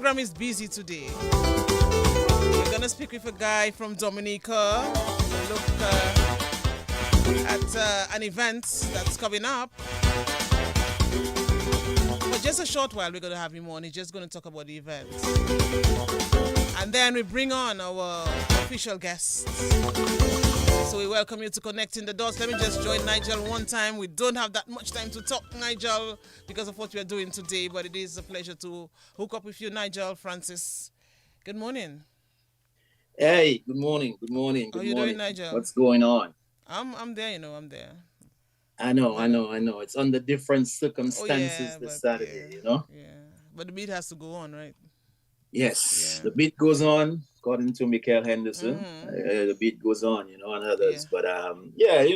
program is busy today. We're going to speak with a guy from Dominica. We'll look at an event that's coming up. For just a short while, we're going to have him on. He's just going to talk about the event. And then we bring on our official guests. So we welcome you to Connecting the Dots. Let me just join Nigel one time. We don't have that much time to talk, Nigel, because of what we are doing today. But it is a pleasure to hook up with you, Nigel Francis. Good morning. Hey, good morning. Good morning. How are you doing, Nigel? What's going on? I'm there, I'm there. I know. It's under different circumstances this Saturday, Yeah. But the beat has to go on, right? Yes. The beat goes on, according to Michael Henderson. The beat goes on, and others. Yeah. But,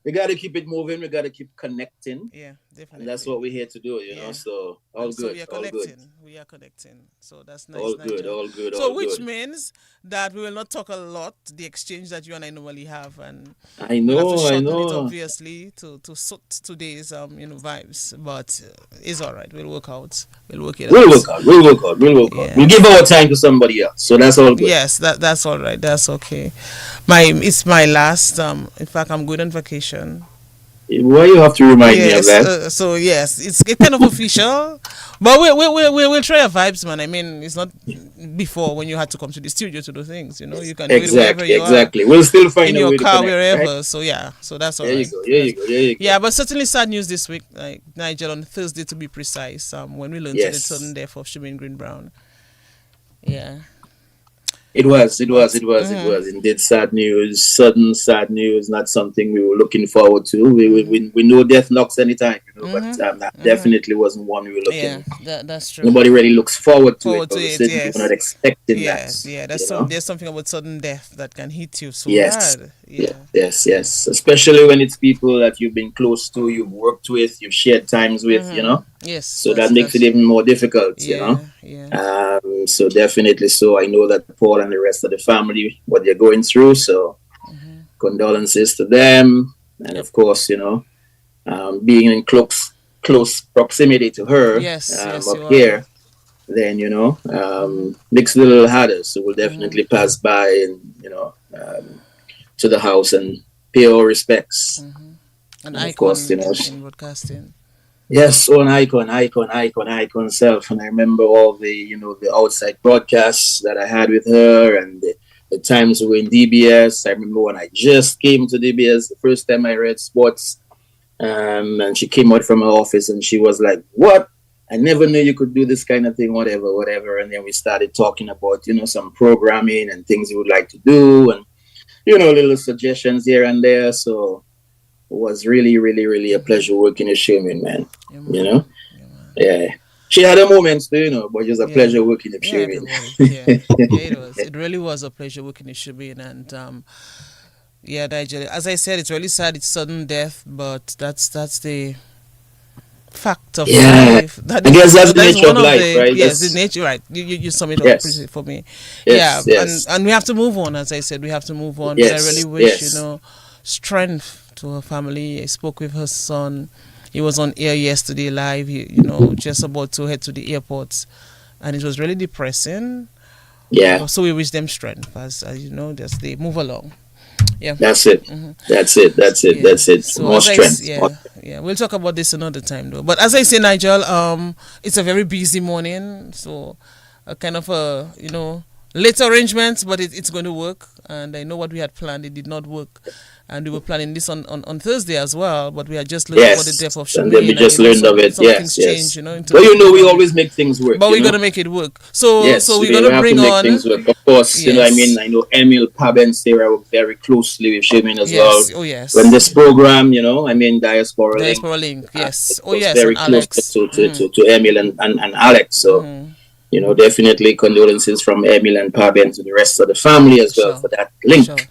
we got to keep it moving. We got to keep connecting. Yeah, definitely. And that's what we're here to do, So all good. So we are connecting. We are connecting. So that's nice. All good. So which means that we will not talk a lot, the exchange that you and I normally have. And I know. We'll have to shorten it, obviously, to suit today's, vibes. But it's all right. We'll work out. We'll work it out. We'll work out. We'll give our time to somebody else. So that's all good. Yes, that's all right. That's okay. It's my last. In fact, I'm going on vacation. Why you have to remind me of that? So yes, it's kind of official, but we'll try our vibes, man. I mean, it's not before when you had to come to the studio to do things. You can do it wherever you are. We'll still find in a your way car, to connect, wherever. right? So yeah, so that's all there right. There you go. Yeah, but certainly sad news this week, like Nigel, on Thursday to be precise. When we learned the sudden death of Shemin Green Brown. Yeah. It was indeed sad news, sudden sad news, not something we were looking forward to. We know death knocks anytime, but that definitely wasn't one we were looking. Yeah, that's true. Nobody really looks forward to it. Yes. We're not expecting that. Yeah, there's something about sudden death that can hit you so hard. Yes. Especially when it's people that you've been close to, you've worked with, you've shared times with, Yes. So that makes it even more difficult, Yeah. So definitely so. I know that Paul and the rest of the family, what they're going through. So condolences to them. And of course, being in close proximity to her up here, then, makes it a little harder. So we'll definitely pass by and, to the house and pay our respects. And of course, in broadcasting. Yes, an icon self. And I remember all the, the outside broadcasts that I had with her and the times we were in DBS. I remember when I just came to DBS, the first time I read sports, and she came out from her office and she was like, "What? I never knew you could do this kind of thing, whatever. And then we started talking about, some programming and things you would like to do and, little suggestions here and there. So it was really, really, really a pleasure working with Shemin, man. Yeah. She had her moments too, but it was a pleasure working with Shemin. It was. It really was a pleasure working with Shemin. And Nigel, as I said, it's really sad. It's sudden death, but that's the fact of life. I guess that's the nature of life, right? Yes, the nature, right. You sum it up pretty for me. Yes. And we have to move on, as I said. We have to move on. But I really wish, strength to her family. I spoke with her son. He was on air yesterday live, just about to head to the airport. And it was really depressing. Yeah. So we wish them strength as just they move along. Yeah. That's it. That's it. So more strength. We'll talk about this another time though. But as I say, Nigel, it's a very busy morning. So a kind of late arrangements, but it's going to work. And I know what we had planned, it did not work. And we were planning this on Thursday as well, but we had just learned about the death of Shemin. And then we just learned of it. Yes. Changed, Well, we always make things work. But we're going to make it work. So we're going to bring on... things work. Of course, I know Emil, Pab and Sarah work very closely with Shemin as well. Oh, yes. When this program, Diaspora Link, yes. Very close to Emil and Alex. So... definitely condolences from Emil and Pab and to the rest of the family as well for that link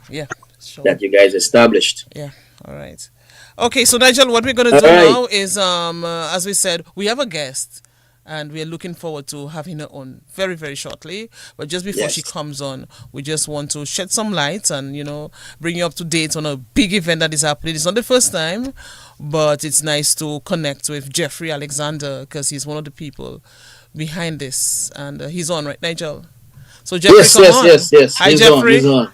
that you guys established. Yeah, all right. Okay, so Nigel, what we're going to do now is, as we said, we have a guest and we are looking forward to having her on very, very shortly. But just before she comes on, we just want to shed some light and, bring you up to date on a big event that is happening. It's not the first time, but it's nice to connect with Jeffrey Alexander because he's one of the people behind this, and he's on, right, Nigel? So Jeffrey, Yes, come yes, on. yes, yes. Hi, He's Jeffrey. He's on.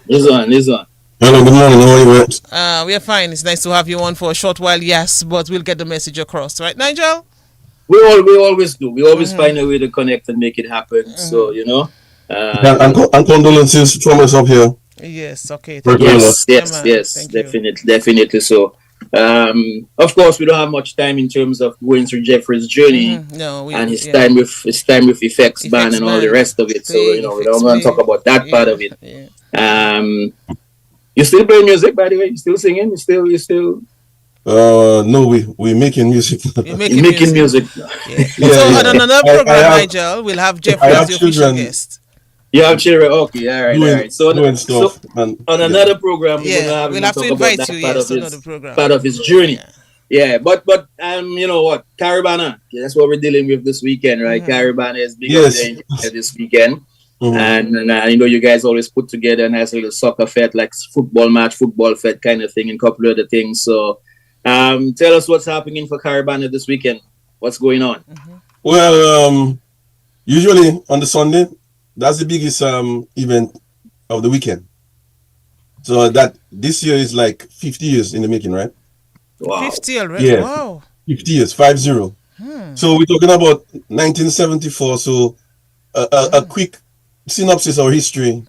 Hello, good morning. How are you, mate? We are fine. It's nice to have you on for a short while, yes, but we'll get the message across, right, Nigel? We always do. We always find a way to connect and make it happen. So And condolences from us up here. Yes, okay. Thank yes, Yeah, yes, man. yes, Thank you. definitely. So, of course, we don't have much time in terms of going through Jeffrey's journey No, and his time with Effects Band and all the rest of it. So Big, we don't want to talk about that part of it. Yeah. You still play music, by the way? You still singing? You still No, we making music. You're making music? Yeah. Yeah, So yeah. on another program, have- Nigel, we'll have Jeffrey I as have the official children. guest. You have children? Okay, all right. So, doing stuff. And, on another program, we're gonna have We'll him have to talk about invite that you, part yes, of to his another program. part of his journey. Yeah, but you know what, Caribana, that's what we're dealing with this weekend, right? Caribana is big Yes. event this weekend, Mhm. and you know you guys always put together a nice little soccer fete, like football match, football fete kind of thing, and a couple of other things. So, tell us what's happening for Caribana this weekend. What's going on? Well, usually on the Sunday, that's the biggest event of the weekend. So that this year is like 50 years in the making, right? Wow. 50 already? Yeah. Wow. 50 years, 50. So we're talking about 1974. So a quick synopsis of history.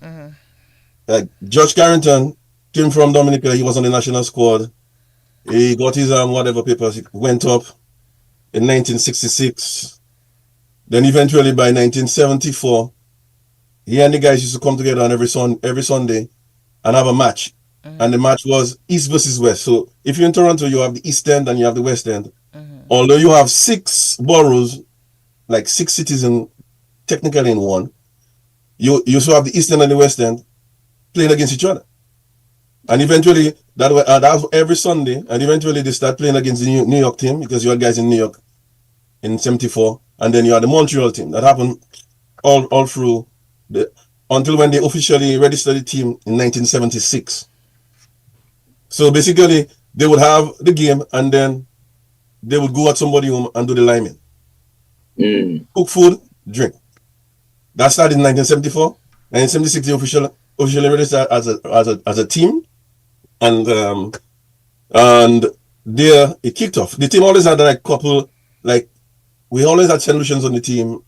Like George Carrington came from Dominica. He was on the national squad. He got his whatever papers. He went up in 1966. Then eventually by 1974, he and the guys used to come together on every Sunday and have a match. And the match was East versus West. So if you're in Toronto, you have the East End and you have the West End. Although you have 6 boroughs, like 6 cities technically in one, you also have the East End and the West End playing against each other. And eventually, that was every Sunday, and eventually they start playing against the New York team, because you had guys in New York in 74, and then you had the Montreal team. That happened all through until when they officially registered the team in 1976. So basically, they would have the game, and then they would go at somebody's home and do the liming. Cook food, drink. That started in 1974. 1976, they officially registered as a team, and there it kicked off. The team always had like couple, like we always had solutions on the team.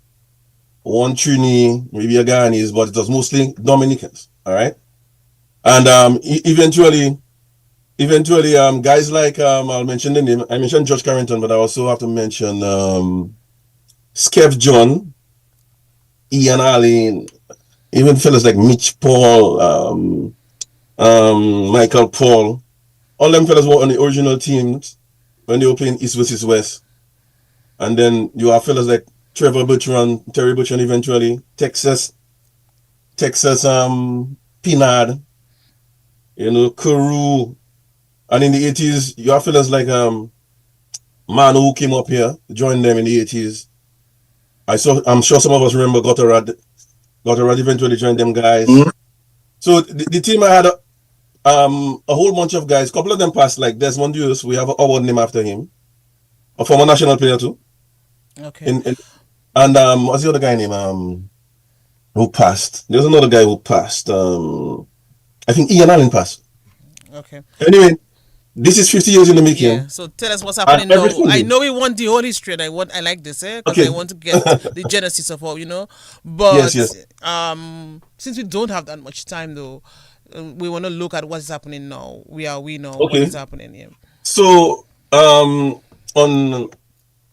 One Trini, maybe a Ghanaians, but it was mostly Dominicans. All right, and eventually, guys like I'll mention the name. I mentioned George Carrington, but I also have to mention Skev John, Ian Allen, even fellas like Mitch Paul, Michael Paul. All them fellas were on the original teams when they were playing East versus West. And then you have fellas like Trevor Bertrand, Terry Bertrand eventually, Texas Pinard, Carew. And in the 80s, you have fellas like Manu, who came up here, joined them in the 80s. I'm sure some of us remember Gotterad eventually joined them guys. So the team had a whole bunch of guys. A couple of them passed, like Desmond Hughes. We have an award named after him, a former national player too. Okay. And what's the other guy name? Who passed? There's another guy who passed. I think Ian Allen passed. Okay. Anyway, this is 50 years in the making. Yeah. So tell us what's happening now. everything. I know we want the whole history, and I like this, because Okay. I want to get the genesis of all, But Yes. since we don't have that much time, though, we want to look at what's happening now. We know Okay. what is happening here. So on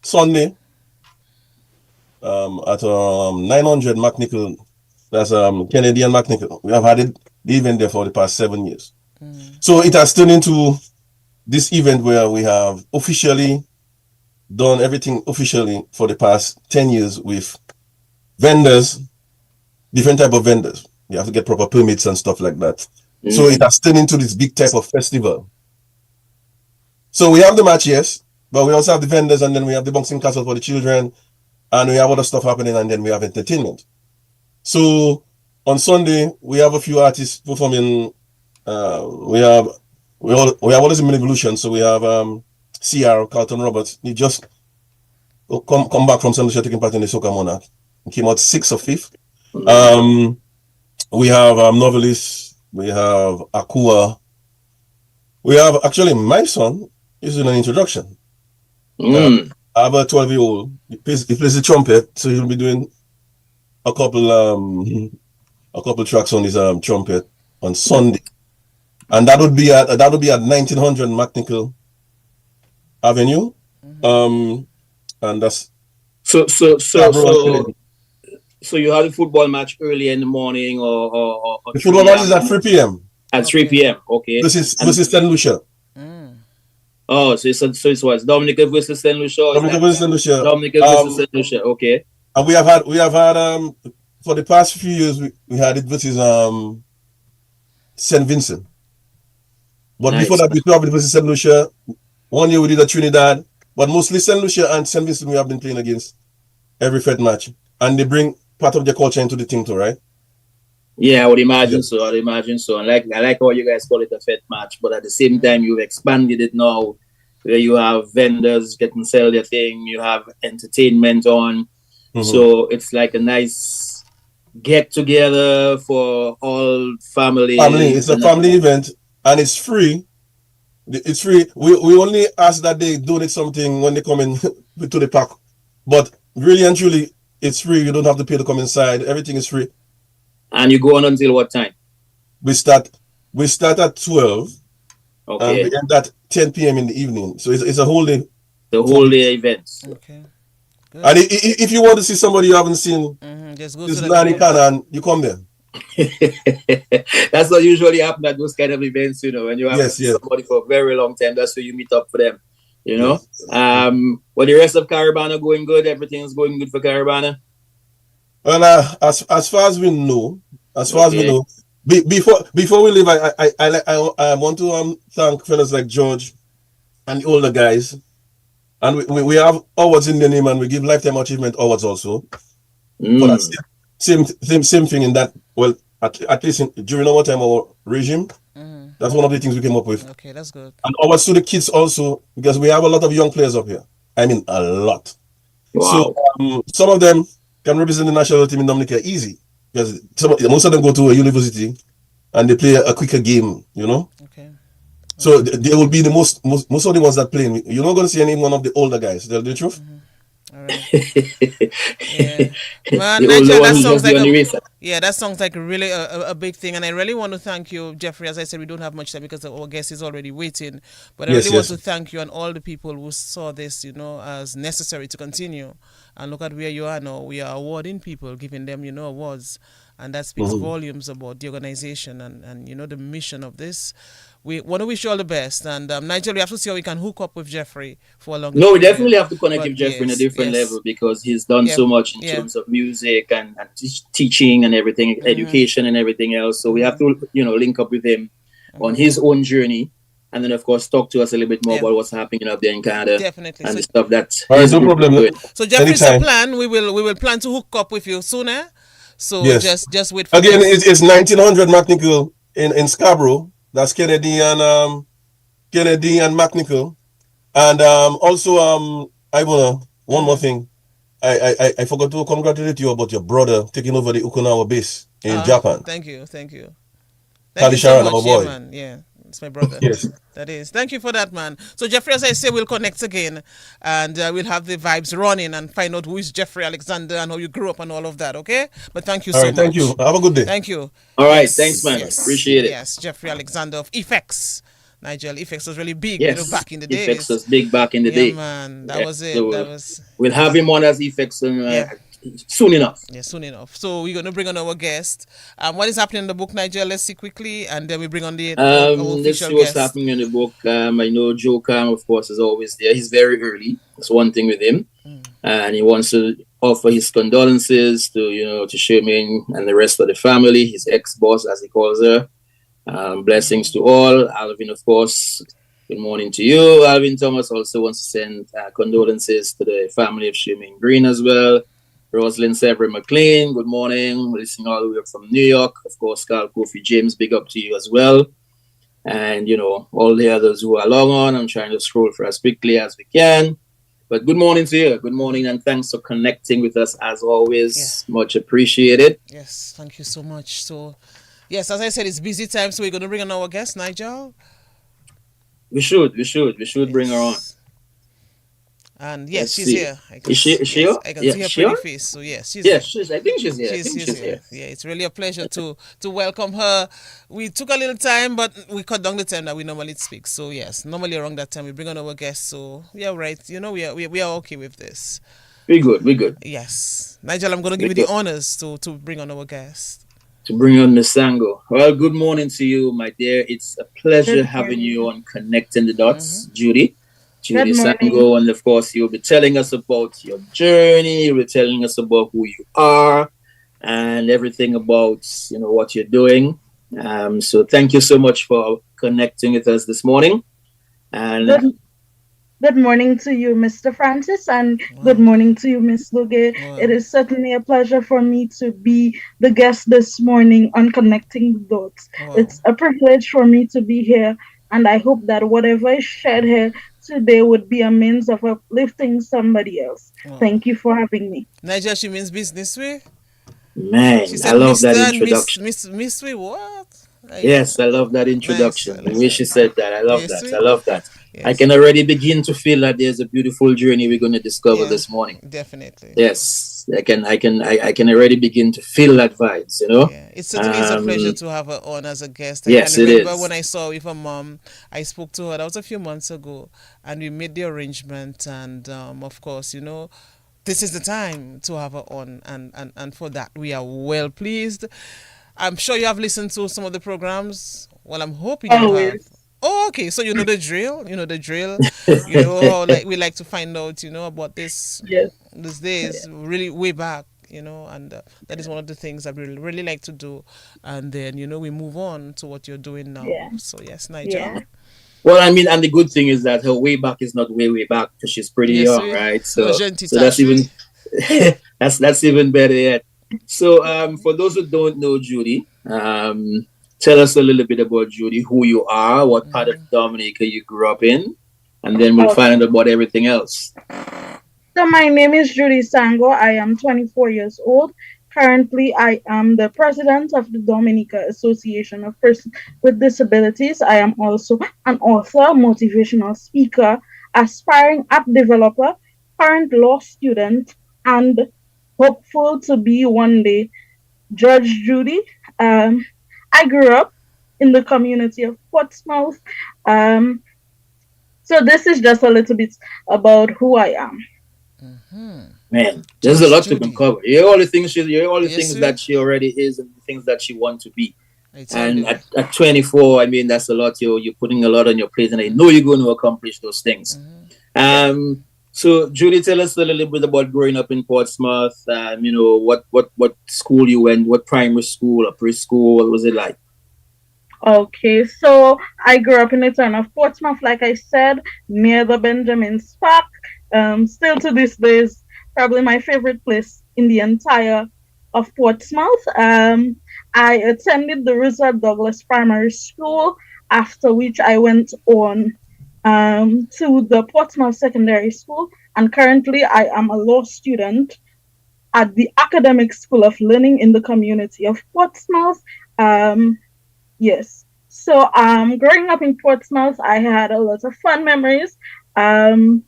Sunday, at 900 McNichol, that's Kennedy and McNichol. We have had the event there for the past 7 years. So it has turned into this event where we have officially done everything officially for the past 10 years with vendors, different type of vendors. You have to get proper permits and stuff like that. So it has turned into this big type of festival. So we have the match, yes, but we also have the vendors, and then we have the bouncing castle for the children, and we have other stuff happening, and then we have entertainment. So on Sunday, we have a few artists performing. We have always in Evolution, so we have CR Carlton Roberts. He just come back from St. Lucia taking part in the Soca Monarch. came out 6th or 5th. Mm. We have Novelis, we have Akua, we have actually my son is in an introduction. Mm. I have a 12-year-old. He plays the trumpet, so he'll be doing a couple tracks on his trumpet on Sunday, and that would be at 1900 McNichol Avenue. And that's So Scarborough and Kennedy. so you have a football match early in the morning or The football match is at 3 p.m. At 3 p.m. Okay. This is St. Lucia. Oh, so it's what? Dominica versus St. Lucia. Dominica versus St. Lucia. Dominica versus St. Lucia. Okay. And we have had for the past few years we had it versus St. Vincent. But Nice. before that we played versus St. Lucia. 1 year we did at Trinidad, but mostly St. Lucia and St. Vincent we have been playing against every Fed match, and they bring part of their culture into the thing too, right? Yeah, I would imagine so. And I like how you guys call it a Fed match, but at the same time you've expanded it now, where you have vendors getting sell their thing, you have entertainment on, so it's like a nice get together for all family. It's a family event, and it's free. It's free. We only ask that they donate something when they come in to the park, but really and truly, it's free. You don't have to pay to come inside. Everything is free. And you go on until what time? We start at 12. Okay. And we end at 10 p.m. in the evening. So it's a whole day. The whole day event. Okay. Good. And if you want to see somebody you haven't seen, just go this to Nani Canaan, you come there. That's what usually happens at those kind of events, when you have somebody for a very long time. That's where you meet up for them, Yes. But the rest of Caribana going good. Everything's going good for Caribana. Well, as far as we know, before we leave, I want to thank fellas like George and the older guys, and we have awards in their name, and we give lifetime achievement awards also. For that same thing in that. Well, at least during our time, our regime, that's one of the things we came up with. Okay, that's good. And awards to the kids also, because we have a lot of young players up here. I mean, a lot. Wow. So some of them can represent the national team in Dominica easy, because most of them go to a university and they play a quicker game, Okay. So they will be the most of the ones that play. You're not going to see any one of the older guys. Tell the truth. All right. Yeah. Man, that sounds like really a big thing, and I really want to thank you, Jeffrey. As I said, we don't have much time because our guest is already waiting, but I really want to thank you and all the people who saw this, as necessary to continue. And look at where you are now. We are awarding people, giving them, awards, and that speaks volumes about the organization and the mission of this. We want to wish you all the best, and Nigel, we have to see how we can hook up with Jeffrey for a long time. No, we definitely have to connect with Jeffrey in a different level, because he's done so much in terms of music and teaching and everything, education and everything else. So we have to, link up with him on his own journey, and then of course talk to us a little bit more about what's happening up there in Canada. Definitely. And the stuff that. No problem. So Jeffrey's a plan. We will plan to hook up with you sooner. So just wait for again. It's 1900 McNichol in Scarborough. That's Kennedy and McNichol. And also I wanna one more thing. I forgot to congratulate you about your brother taking over the Okinawa base in Japan. Thank you. Kali Sharon, our boy. Yeah, man. Yeah, it's my brother. Yes. That is. Thank you for that, man. So Jeffrey, as I say, we'll connect again, and we'll have the vibes running and find out who is Jeffrey Alexander and how you grew up and all of that. Okay. But thank you so much. Thank you. Have a good day. Thank you. All right. Thanks, man. Appreciate it. Yes, Jeffrey Alexander of Effects. Nigel, Effects was really big, back in the day. Effects was big back in the day. Man, that was it. So we'll have him on as Effects soon enough. Yeah, soon enough. So we're going to bring on our guest. What is happening in the book, Nigel? Let's see quickly, and then we bring on the official let's see what's happening in the book. I know Joe Kang, of course, is always there. He's very early. That's one thing with him, and he wants to offer his condolences to Charmaine and the rest of the family, his ex-boss, as he calls her. Blessings to all. Alvin, of course, good morning to you. Alvin Thomas also wants to send condolences to the family of Charmaine Green as well. Rosalind Severin McLean, good morning. Listening all the way from New York. Of course, Carl Kofi James, big up to you as well. And, all the others who are long on. I'm trying to scroll for as quickly as we can. But good morning to you. Good morning, and thanks for connecting with us as Yeah. always. Much appreciated. Yes. Thank you so much. So, yes, as I said, it's busy time, so we're going to bring on our guest, Nigel. We should bring her on. Yes. And yes, Let's she's see. here. I can Is she? s- Is she yes, here? I can Yeah, see her pretty sure. face. So yes, she's Yeah, here. she's. I think she's here. I think She's she's here. here. Yeah, it's really a pleasure to welcome her. We took a little time, but we cut down the time that we normally speak. So yes, normally around that time we bring on our guests. So yeah, right. You know, we are okay with this. We good. We good. Yes, Nigel, I'm going to give We you the good. honors to bring on our guest. To bring on Miss Sango. Well, good morning to you, my dear. It's a pleasure Good having morning. you on Connecting the Mm-hmm. Dots, Judy. Good Judy morning. Sango, and of course, you'll be telling us about your journey. You'll be telling us about who you are and everything about what you're doing. So thank you so much for connecting with us this morning. And Good good morning to you, Mr. Francis, and good Wow. morning to you, Miss Luge. It Wow. is certainly a pleasure for me to be the guest this morning on Connecting the Dots. Wow. It's a privilege for me to be here, and I hope that whatever is shared here today would be a means of uplifting somebody else. Wow. Thank you for having me. Nigel, she means business way. She man, I said love that Mr. and introduction. Miss way. What? Yes, I love that Nice. introduction. The way Nice. she said that, I love Yes, that. I we. love that. I Yes. can already begin to feel that there's a beautiful journey we're going to discover Yeah. this morning. Definitely. Yes, I can already begin to feel that vibes. Yeah, it certainly is a pleasure Um, to have her on as a guest. I can yes, it remember when is. I saw her with her mom, I spoke to her, that was a few months ago, and we made the arrangement. And of course, this is the time to have her on. And for that, we are well pleased. I'm sure you have listened to some of the programs. Well, I'm hoping you have. Always. Oh, okay. So you know the drill. You know the drill. You know how like we like to find out. About this Yes. these days, really way back. And that is one of the things I really really like to do. And then we move on to what you're doing now. Yeah. So yes, Yeah. Nigel. Well, I mean, and the good thing is that her way back is not way back because she's pretty Yes, young, we. right? No So, gentle so that's touch, we. even that's even better yet. So, for those who don't know Judy, tell us a little bit about Judy, who you are, what part of Mm-hmm. Dominica you grew up in, and then we'll Okay. find out about everything else. So my name is Judy Sango. I am 24 years old. Currently, I am the president of the Dominica Association of Persons with Disabilities. I am also an author, motivational speaker, aspiring app developer, current law student, and hopeful to be one day Judge Judy. Um, I grew up in the community of Portsmouth. Um, so this is just a little bit about who I am. Mm-hmm. Man, there's a Judge lot to Judy. uncover. You hear all the Yes, things we. that she already is and the things that she wants to be. I tell And you. at 24, I mean, that's a lot. You're putting a lot on your plate, and I know you're going to accomplish those things. Mm-hmm. So Judy, tell us a little bit about growing up in Portsmouth. What school you went, what primary school or preschool, what was it like? Okay, so I grew up in the town of Portsmouth, like I said, near the Benjamin Spark. Still to this day is probably my favorite place in the entire of Portsmouth. I attended the Roosevelt Douglas Primary School, after which I went on to the Portsmouth Secondary School, and currently I am a law student at the Academic School of Learning in the community of Portsmouth. Um, Yes. So, growing up in Portsmouth, I had a lot of fun memories. Um,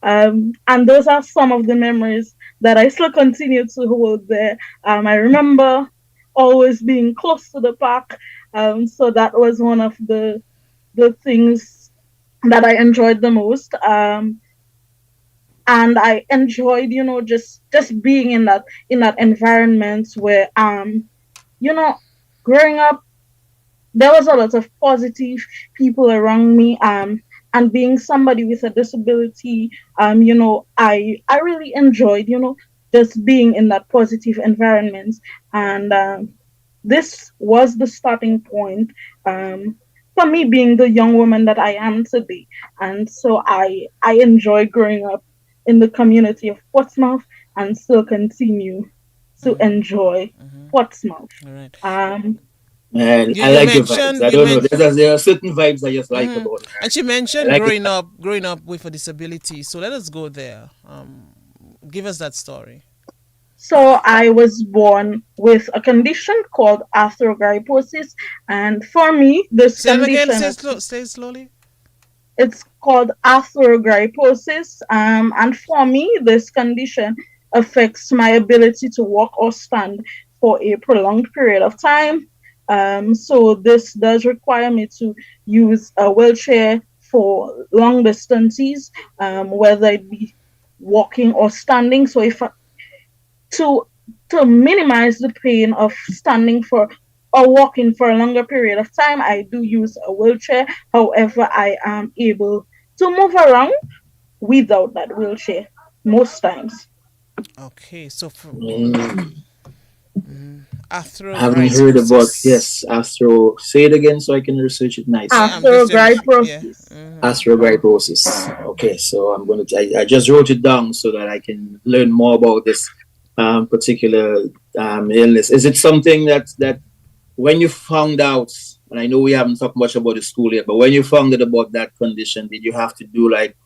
and those are some of the memories that I still continue to hold there. I remember always being close to the park. So that was one of the things that I enjoyed the most. And I enjoyed, just being in that environment where, you know, growing up there was a lot of positive people around me, and being somebody with a disability, I really enjoyed, just being in that positive environment. And this was the starting point, for me being the young woman that I am today. And so I enjoy growing up in the community of Portsmouth, and still continue to Mm-hmm. enjoy Mm-hmm. Portsmouth. All right. um Man, You I you like the vibes. mentioned I you don't know. mentioned There are certain vibes I just like about her. and she I mentioned like it. growing up with a disability. So let us go there. Give us that story. So I was born with a condition called arthrogryposis, and for me, this Say it again. condition Say it slowly. it's called arthrogryposis, and for me, this condition affects my ability to walk or stand for a prolonged period of time. So this does require me to use a wheelchair for long distances, whether it be walking or standing. So if to to minimize the pain of standing for or walking for a longer period of time, I do use a wheelchair. However, I am able to move around without that wheelchair most times. Okay. So for Mm, haven't heard about, arthrogryposis. yes, Astro. Say it again so I can research it nice. Yeah, I'm just doing. Yeah. Arthrogryposis. Astrogryposis. Okay, so I just wrote it down so that I can learn more about this particular illness. Is it something that when you found out, and I know we haven't talked much about the school yet, but when you found out about that condition, did you have to do like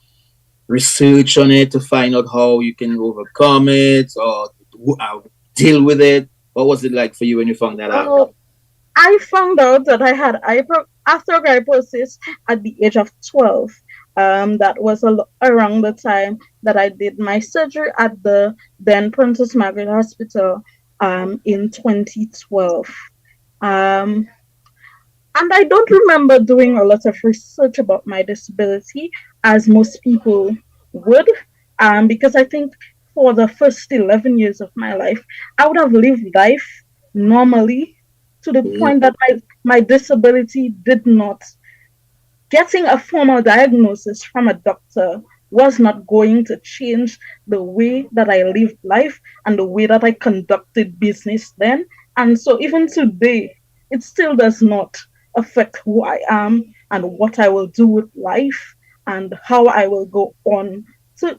research on it to find out how you can overcome it or deal with it? What was it like for you when you found that out? Oh, I found out that I had arthrogryposis at the age of 12. That was around the time that I did my surgery at the then Princess Margaret Hospital in 2012. Um, and I don't remember doing a lot of research about my disability as most people would, because I think for the first 11 years of my life, I would have lived life normally to the Mm, point that my disability did not, getting a formal diagnosis from a doctor was not going to change the way that I lived life and the way that I conducted business then. And so even today, it still does not affect who I am and what I will do with life and how I will go on to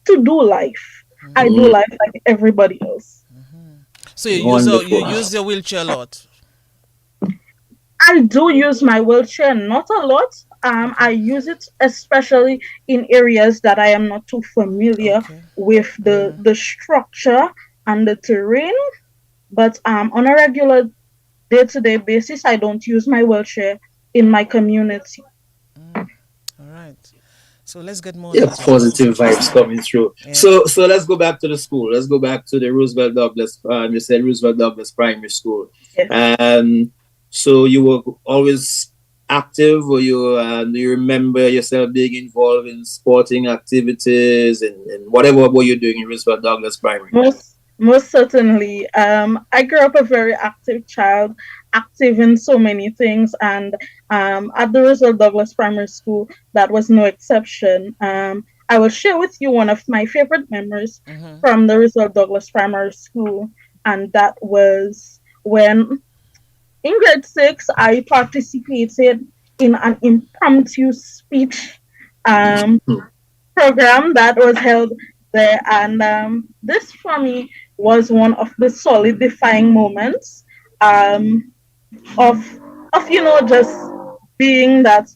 to do life. I do mm, life like everybody else. So you wonderful. use your wheelchair a lot. I do use my wheelchair, not a lot. I Okay. use it especially in areas that I am not too familiar Okay. with the structure and the terrain. But on a regular day-to-day basis, I don't use my wheelchair in my community. All right. So let's get more Yeah, details. positive vibes coming through. Yeah. So let's go back to the school. Let's go back to the Roosevelt Douglas. You said Roosevelt Douglas Primary School. Yes. So you were always active, or do you remember yourself being involved in sporting activities and whatever what you're doing in Roosevelt Douglas Primary? Most certainly. I grew up a very active child, active in so many things, and at the Roosevelt Douglas Primary School, that was no exception. I will share with you one of my favorite memories Mm-hmm. from the Roosevelt Douglas Primary School, and that was when in grade six I participated in an impromptu speech um, program that was held there. And this for me was one of the solidifying moments um, of just being that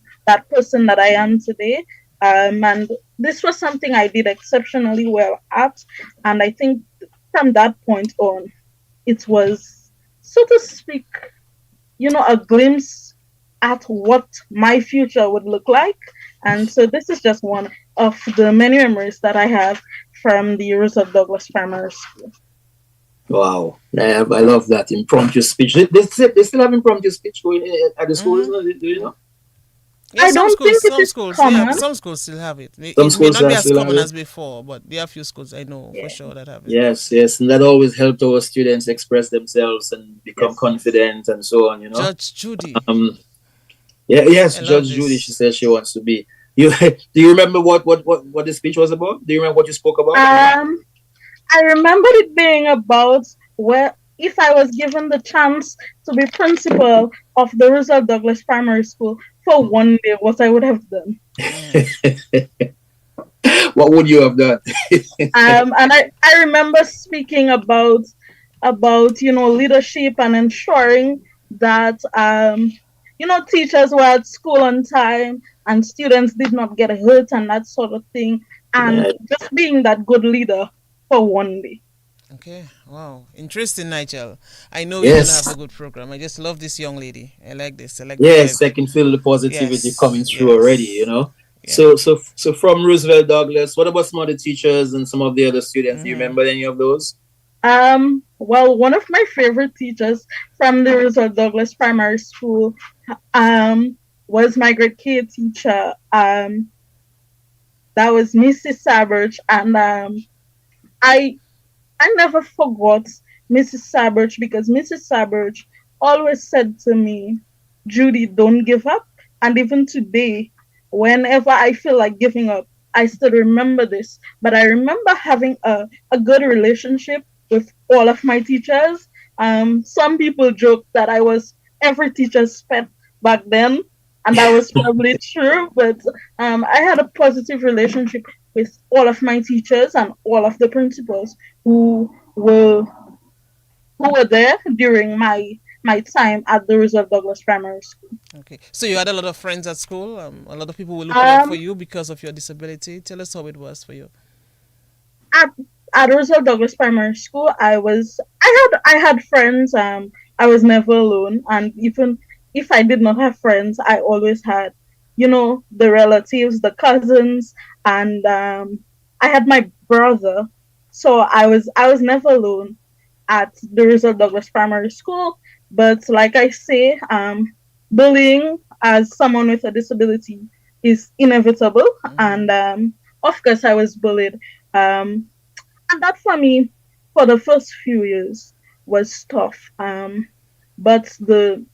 person that I am today. And this was something I did exceptionally well at. And I think from that point on, it was, so to speak, a glimpse at what my future would look like. And so this is just one of the many memories that I have from the years of Douglas Primary School. Wow, I love that impromptu speech. They still have impromptu speech going at the schools, Mm-hmm. no? Do you know? Yeah, I don't think it some is schools, yeah, common. some schools still have it. Some It may schools not be are as still have common it. as before, but there are a few schools I know for Yeah. sure that have it. Yes, and that always helped our students express themselves and become Yes. confident and so on. Judge Judy, Um, yeah, yes, I love Judge Judy. She this. says she wants to be. You do you remember what the speech was about? Do you remember what you spoke about? Um, I remembered it being about where if I was given the chance to be principal of the Roosevelt Douglas Primary School for one day, what I would have done. Mm. What would you have done? And I remember speaking about leadership and ensuring that teachers were at school on time and students did not get hurt and that sort of thing, and Yeah. just being that good leader for one day. Okay. Wow. Interesting, Nigel. I know we're gonna have a Yes. good program. I just love this young lady. I like this. I like the Yes, vibe. I can feel the positivity coming Yes. through already, you Yes. know. Yeah. So from Roosevelt Douglas, what about some other teachers and some of the other students? Do you Mm-hmm. remember any of those? Well, one of my favorite teachers from the Roosevelt Douglas Primary School um was my grade K teacher. That was Mrs. Saberch, and I I never forgot Mrs. Saberch because Mrs. Saberch always said to me, Judy, don't give up. And even today, whenever I feel like giving up, I still remember this. But I remember having a good relationship with all of my teachers. Some people joke that I was every teacher's pet back then, and that was probably true. But I had a positive relationship with all of my teachers and all of the principals who were who were there during my time at the Roosevelt Douglas Primary School. Okay. So you had a lot of friends at school. A lot of people were looking out for Um, you because of your disability. Tell us how it was for you. at at Roosevelt Douglas Primary School, I had friends. I was never alone, and even if I did not have friends, I always had, the relatives, the cousins, and I had my brother. So I was never alone at the Roosevelt Douglas Primary School. But like I say, bullying as someone with a disability is inevitable, Mm-hmm. and of course I was bullied. Um, and that for me, for the first few years, was tough. But the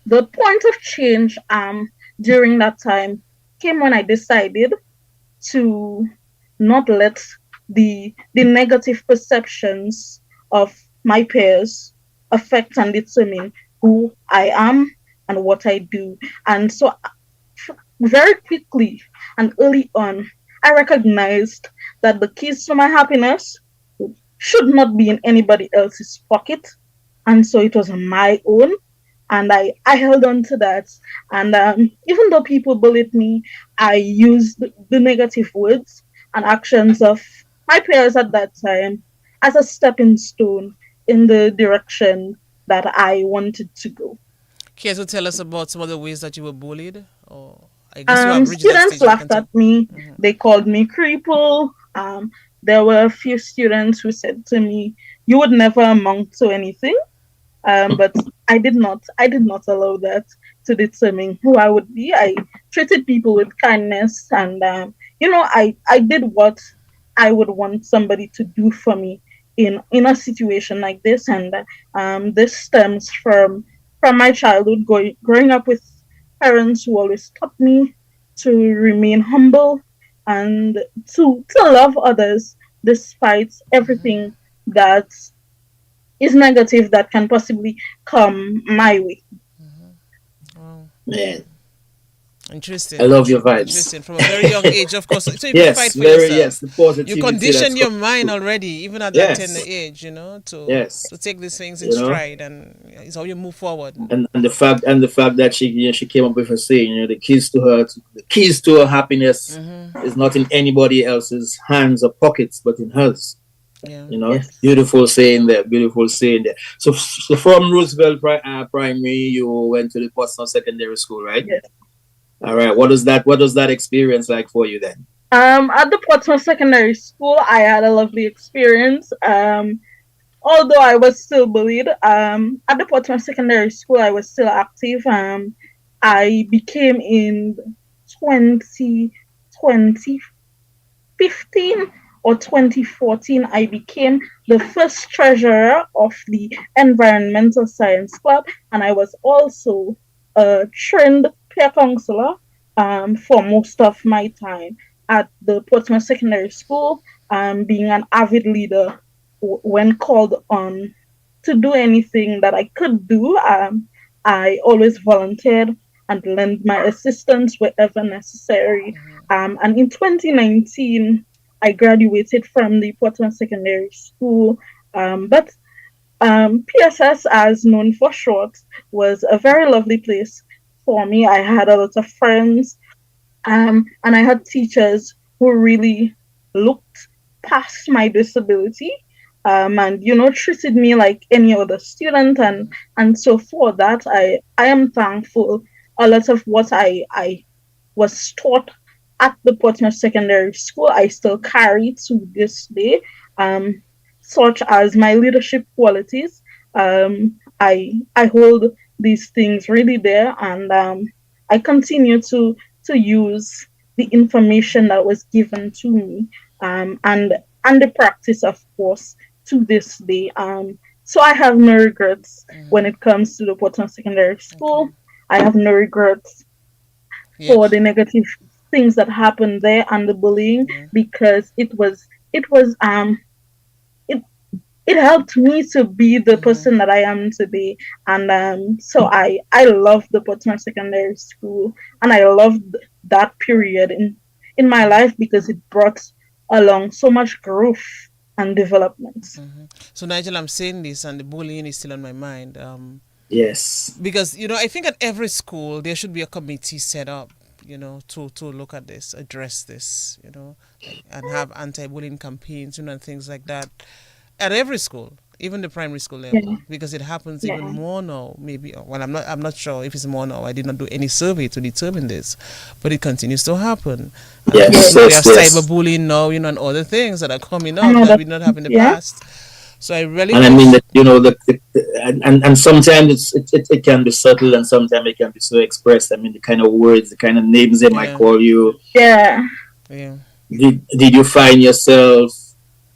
point of change during that time came when I decided to not let the negative perceptions of my peers affect and determine who I am and what I do. And so very quickly and early on, I recognized that the keys to my happiness should not be in anybody else's pocket. And so it was my own. And I held on to that. And even though people bullied me, I used the negative words and actions of my peers at that time as a stepping stone in the direction that I wanted to go. Care to tell us about some of the ways that you were bullied? Or I guess you have reached that Students stage where you can laughed tell. at me. Mm-hmm. They called me cripple. There were a few students who said to me, "You would never amount to anything." But I did not allow that to determine who I would be. I treated people with kindness, and I did what I would want somebody to do for me in a situation like this. And this stems from my childhood, growing up with parents who always taught me to remain humble and to love others despite Mm-hmm. everything that is negative that can possibly come my way. Wow. Man, I Interesting. love your vibes. Interesting. From a very young age, of course. So you Yes, fight for very yourself. yes, the You positivity that's condition your coming mind through. already, even at that tender Yes, age, to yes, take these things in you know. stride, and it's how you move forward. And the fact that she came up with a saying, the keys to her happiness Mm-hmm. is not in anybody else's hands or pockets, but in hers. Yeah. Yes. Beautiful saying there, beautiful saying there. So from Roosevelt Primary, you went to the Boston Secondary School, right? Yes. All right. What does that experience like for you then? At the Portsmouth Secondary School, I had a lovely experience. Although I was still bullied, at the Portsmouth Secondary School, I was still active. I became in 2020 2015 or 2014, I became the first treasurer of the Environmental Science Club, and I was also a trained peer counselor for most of my time at the Portsmouth Secondary School, being an avid leader when called on to do anything that I could do. I always volunteered and lend my assistance wherever necessary. And in 2019, I graduated from the Portland Secondary School. But PSS, as known for short, was a very lovely place for me. I had a lot of friends, and I had teachers who really looked past my disability, and treated me like any other student, and so for that, I am thankful. A lot of what I was taught at the Portsmouth Secondary School, I still carry to this day, such as my leadership qualities. I hold these things really there, and I continue to use the information that was given to me, and the practice, of course, to this day. So I have no regrets when it comes to the Portsmouth Secondary School. Okay. I have no regrets Yeah. for the negative things that happened there and the bullying, Yeah. because it was it it helped me to be the person that I am today. And so I love the Portsmouth Secondary School, and I loved that period in my life because it brought along so much growth and development. So Nigel, I'm saying this, and the bullying is still on my mind. Yes. Because I think at every school there should be a committee set up, to look at this, address this, and have anti-bullying campaigns, and things like that at every school, even the primary school Yeah, level, because it happens even yeah, more now. Maybe, well, I'm not sure if it's more now. I did not do any survey to determine this, but it continues to happen. And of Yes, course, yeah. now we yes, have yes. cyberbullying now, and other things that are coming I up know that that. we did not have in the Yeah, past. So I really And I mean wish. that and sometimes it can be subtle, and sometimes it can be so expressed. I mean, the kind of words, the kind of names they might Yeah, call you. yeah. yeah. Did you find yourself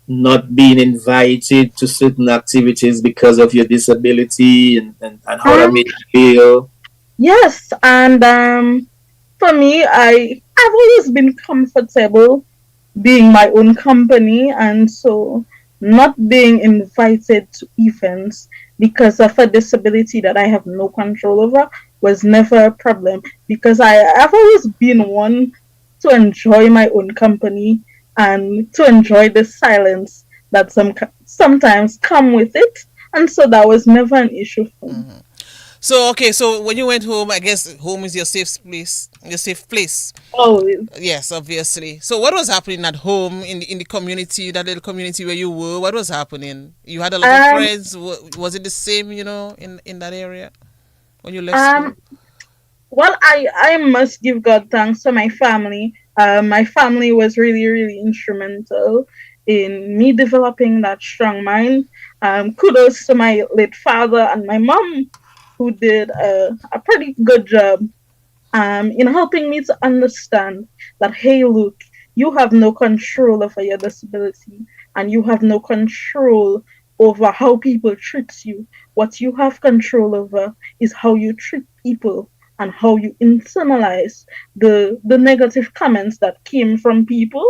not being invited to certain activities because of your disability, and how that Um, made you feel? yes, and for me, I've always been comfortable being my own company, and so not being invited to events because of a disability that I have no control over was never a problem, because I've always been one to enjoy my own company and to enjoy the silence that sometimes come with it, and so that was never an issue for me. So okay, so when you went home, I guess home is your safe place. Always. Yes, obviously. So what was happening at home in the community, that little community where you were? What was happening? You had a lot of Um, friends. Was it the same, in that area when you left um, school? Well, I must give God thanks to my family. My family was really, really instrumental in me developing that strong mind. Kudos to my late father and my mom, who did a pretty good job in helping me to understand that, hey, look, you have no control over your disability, and you have no control over how people treat you. What you have control over is how you treat people and how you internalize the negative comments that came from people.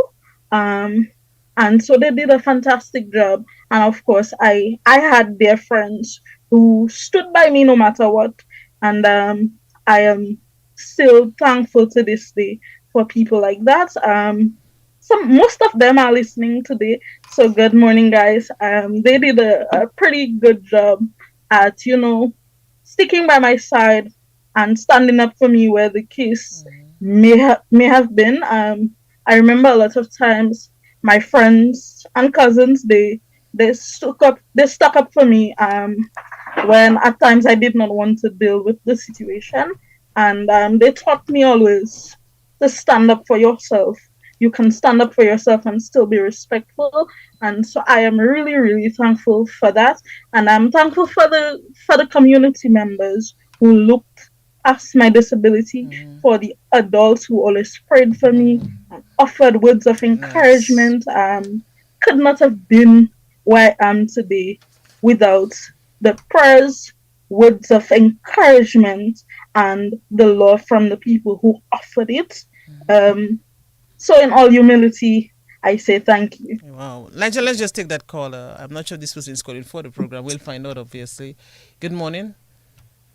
Um, and so they did a fantastic job. And of course, I had their friends who stood by me no matter what. And I am still thankful to this day for people like that. Most of them are listening today, so good morning, guys. They did a pretty good job at sticking by my side and standing up for me where the case may have been. I remember a lot of times my friends and cousins, they stuck up for me when at times I did not want to deal with the situation. And they taught me always to stand up for yourself. You can stand up for yourself and still be respectful. And so I am really, really thankful for that. And I'm thankful for the community members who looked past my disability, for the adults who always prayed for me and offered words of Nice. encouragement. Could not have been where I am today without the prayers, words of encouragement, and the love from the people who offered it. Um, so, in all humility, I say thank you. Wow. Nigel, let's just take that caller. I'm not sure this person is calling for the program. We'll find out, obviously. Good morning.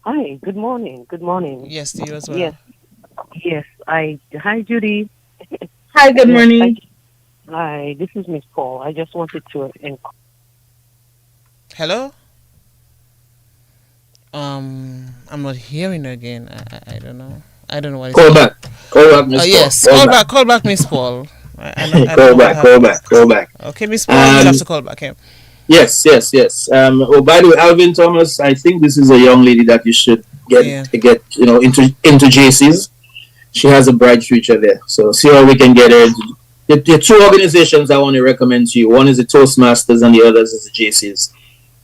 Hi, good morning. Good morning. Yes, to you as Yes, well. yes. Hi, Judy. Hi, good Yes, morning. hi. This is Miss Paul. I just wanted to. Hello? I'm not hearing again. I don't know. I don't know what it's Call called. back. Call back, Miss Paul. Yes, call back, Miss Paul. I don't Call know what back, call happened. back, call back. Okay, Miss Paul, you'll Um, have to call back. Yeah. yes. Oh, by the way, Alvin Thomas, I think this is a young lady that you should Yeah. get into JCs. She has a bright future there. So see how we can get her. The two organizations I want to recommend to you. One is the Toastmasters and the others is the JCs.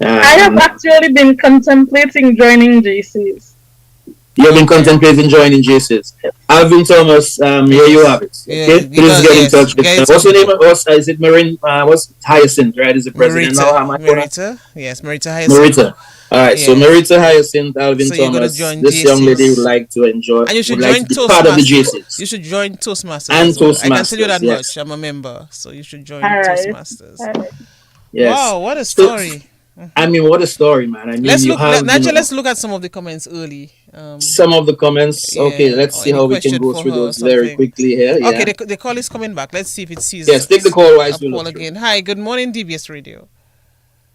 I have actually been contemplating joining JCs. You have been contemplating joining JCs. Alvin Thomas, here you have it. Yeah, Okay, please get in touch with guys, them. What's your name? Is it Marin? What's Hyacinth? Right, is the president now? Marita. Yes, Marita Hyacinth. Marita. All right, so Yes. Marita Hyacinth, Alvin So you're gonna Thomas. join This young lady JCs. would like to enjoy. And you should would like join to be part of the Toastmasters. JCs. You should join Toastmasters. And as well. I can tell you Toastmasters, that yes. much. I'm a member, so you should join All right. Toastmasters. All right. Yes. Wow, what a So, story. I mean, what a story, man. I mean, Let's you look. have Nigel, you know, let's look at some of the comments early. some of the comments. Yeah, Okay, let's or see any how we can question go for through her or those very something. quickly here. Yeah. Okay, the call is coming back. Let's see if it sees. Yes, take the call while we Paul look through. again. Hi, good morning, DBS Radio.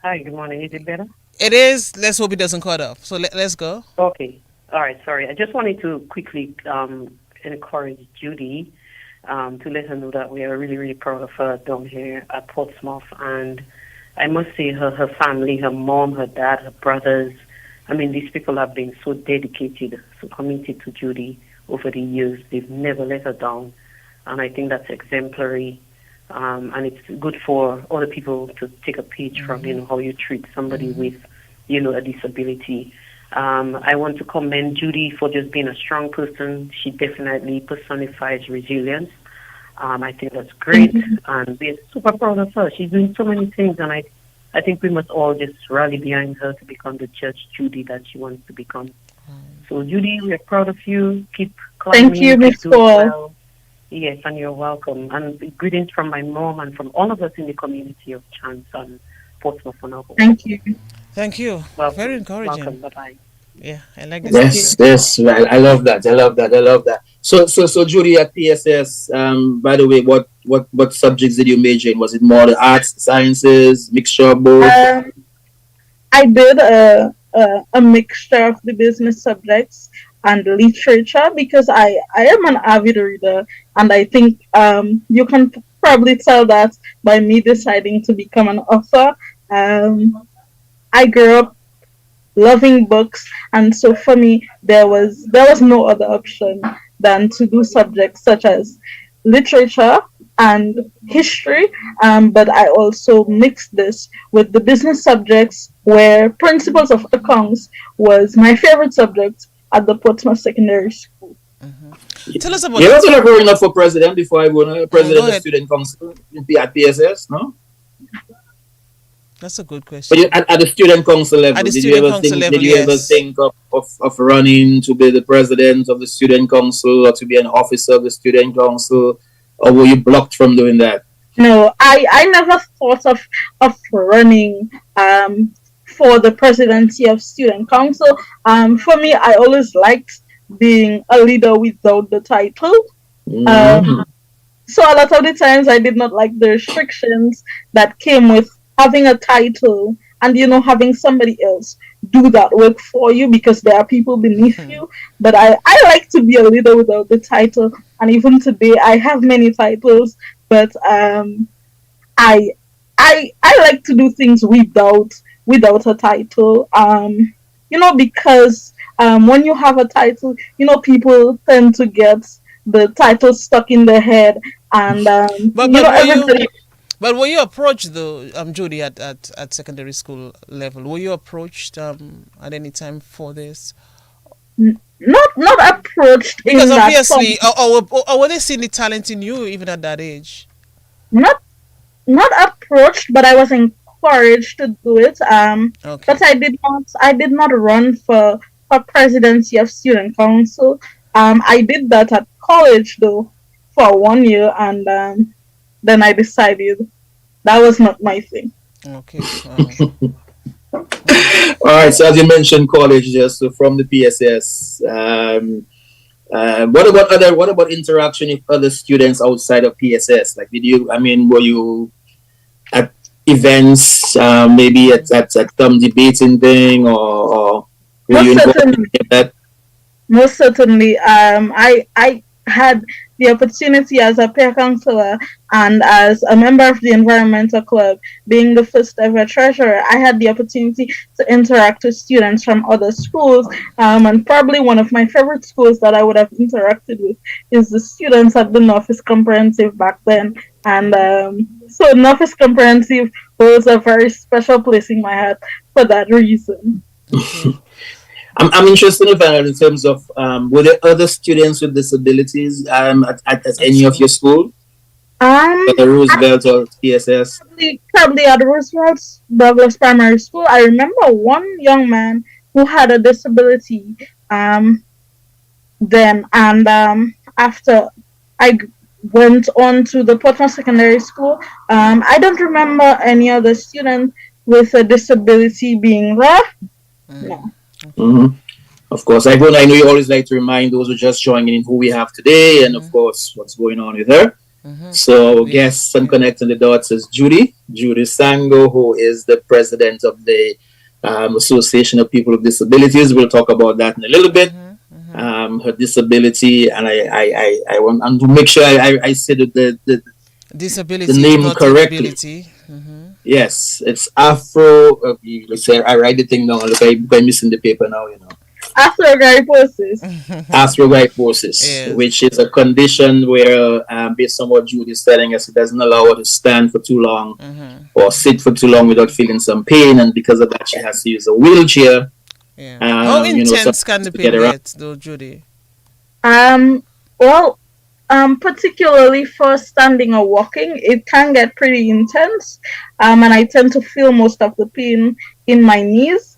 Hi, good morning. Is it better? It is. Let's hope it doesn't cut off. So let's go. Okay. All right. Sorry. I just wanted to quickly encourage Judy to let her know that we are really, really proud of her down here at Portsmouth. And I must say, her family, her mom, her dad, her brothers, I mean, these people have been so dedicated, so committed to Judy over the years. They've never let her down. And I think that's exemplary. And it's good for other people to take a page from, how you treat somebody with, a disability. I want to commend Judy for just being a strong person. She definitely personifies resilience. I think that's great, and we're super proud of her. She's doing so many things, and I think we must all just rally behind her to become the Judge Judy that she wants to become. So, Judy, we're proud of you. Keep climbing. Thank you, keep Miss doing Paul. well. Yes, and you're welcome. And greetings from my mom and from all of us in the community of Chance and Portsmouth and Ottawa. Thank you. Thank you. Welcome. Very encouraging. Welcome. Bye-bye. Yeah, I like this. Yes. I love that. I love that. So Judy at PSS. By the way, what subjects did you major in? Was it more the arts, sciences, mixture of both? I did a mixture of the business subjects and literature because I am an avid reader, and I think you can probably tell that by me deciding to become an author. I grew up loving books, and so for me there was no other option than to do subjects such as literature and history, but I also mixed this with the business subjects, where principles of accounts was my favorite subject at the Portsmouth Secondary School. Tell us about You're that. also not growing up for president before I won president go of the ahead. student council at PSS, no? That's a good question. But at the student council level, At the did student you ever council think? level, Did you ever yes. think of running to be the president of the student council or to be an officer of the student council, or were you blocked from doing that? No, I never thought of running for the presidency of student council. For me, I always liked being a leader without the title. So a lot of the times I did not like the restrictions that came with having a title and having somebody else do that work for you because there are people beneath you. But I like to be a leader without the title, and even today I have many titles, but I like to do things without a title. Because when you have a title, people tend to get the title stuck in their head, and everybody. But were you approached though, Judy, at secondary school level? Were you approached at any time for this? Not approached Because in that obviously, form. or were they seeing the talent in you even at that age? Not approached, but I was encouraged to do it. Okay. But I did not run for presidency of student council. I did that at college though for 1 year, and then I decided that was not my thing. Okay. All right. So as you mentioned, college, just so from the PSS. What about interaction with other students outside of PSS? Like, were you at events, maybe at some debating thing, or Will you Most incorporate certainly. that? Most certainly. I had the opportunity as a peer counselor and as a member of the environmental club, being the first ever treasurer. I had the opportunity to interact with students from other schools, and probably one of my favorite schools that I would have interacted with is the students at the Northeast Comprehensive back then. And so Northeast Comprehensive holds a very special place in my heart for that reason. Okay. I'm interested in find out in terms of were there other students with disabilities at At any of school. your school, Um, whether Roosevelt or TSS? probably at Roosevelt Douglas Primary School. I remember one young man who had a disability um, then, and after I went on to the Portsmouth Secondary School, I don't remember any other student with a disability being there. No. Hmm. Of course, I know you always like to remind those who just joining in who we have today, and of course, what's going on with her. So, Yeah. guests and connecting the dots is Judy Sango, who is the president of the Association of People with Disabilities. We'll talk about that in a little bit. Her disability, and I want and to make sure I said the Disability, name not correctly. ability. Yes, it's Afro. Let's say I write the thing down. Look, I'm missing the paper now. Arthrogryposis. Arthrogryposis, Yes. which is a condition where, based on what Judy is telling us, it doesn't allow her to stand for too long or sit for too long without feeling some pain, and because of that, she has to use a wheelchair. Yeah. How intense something can the to pain get around. get, though, Judy? Well, particularly for standing or walking, it can get pretty intense. And I tend to feel most of the pain in my knees.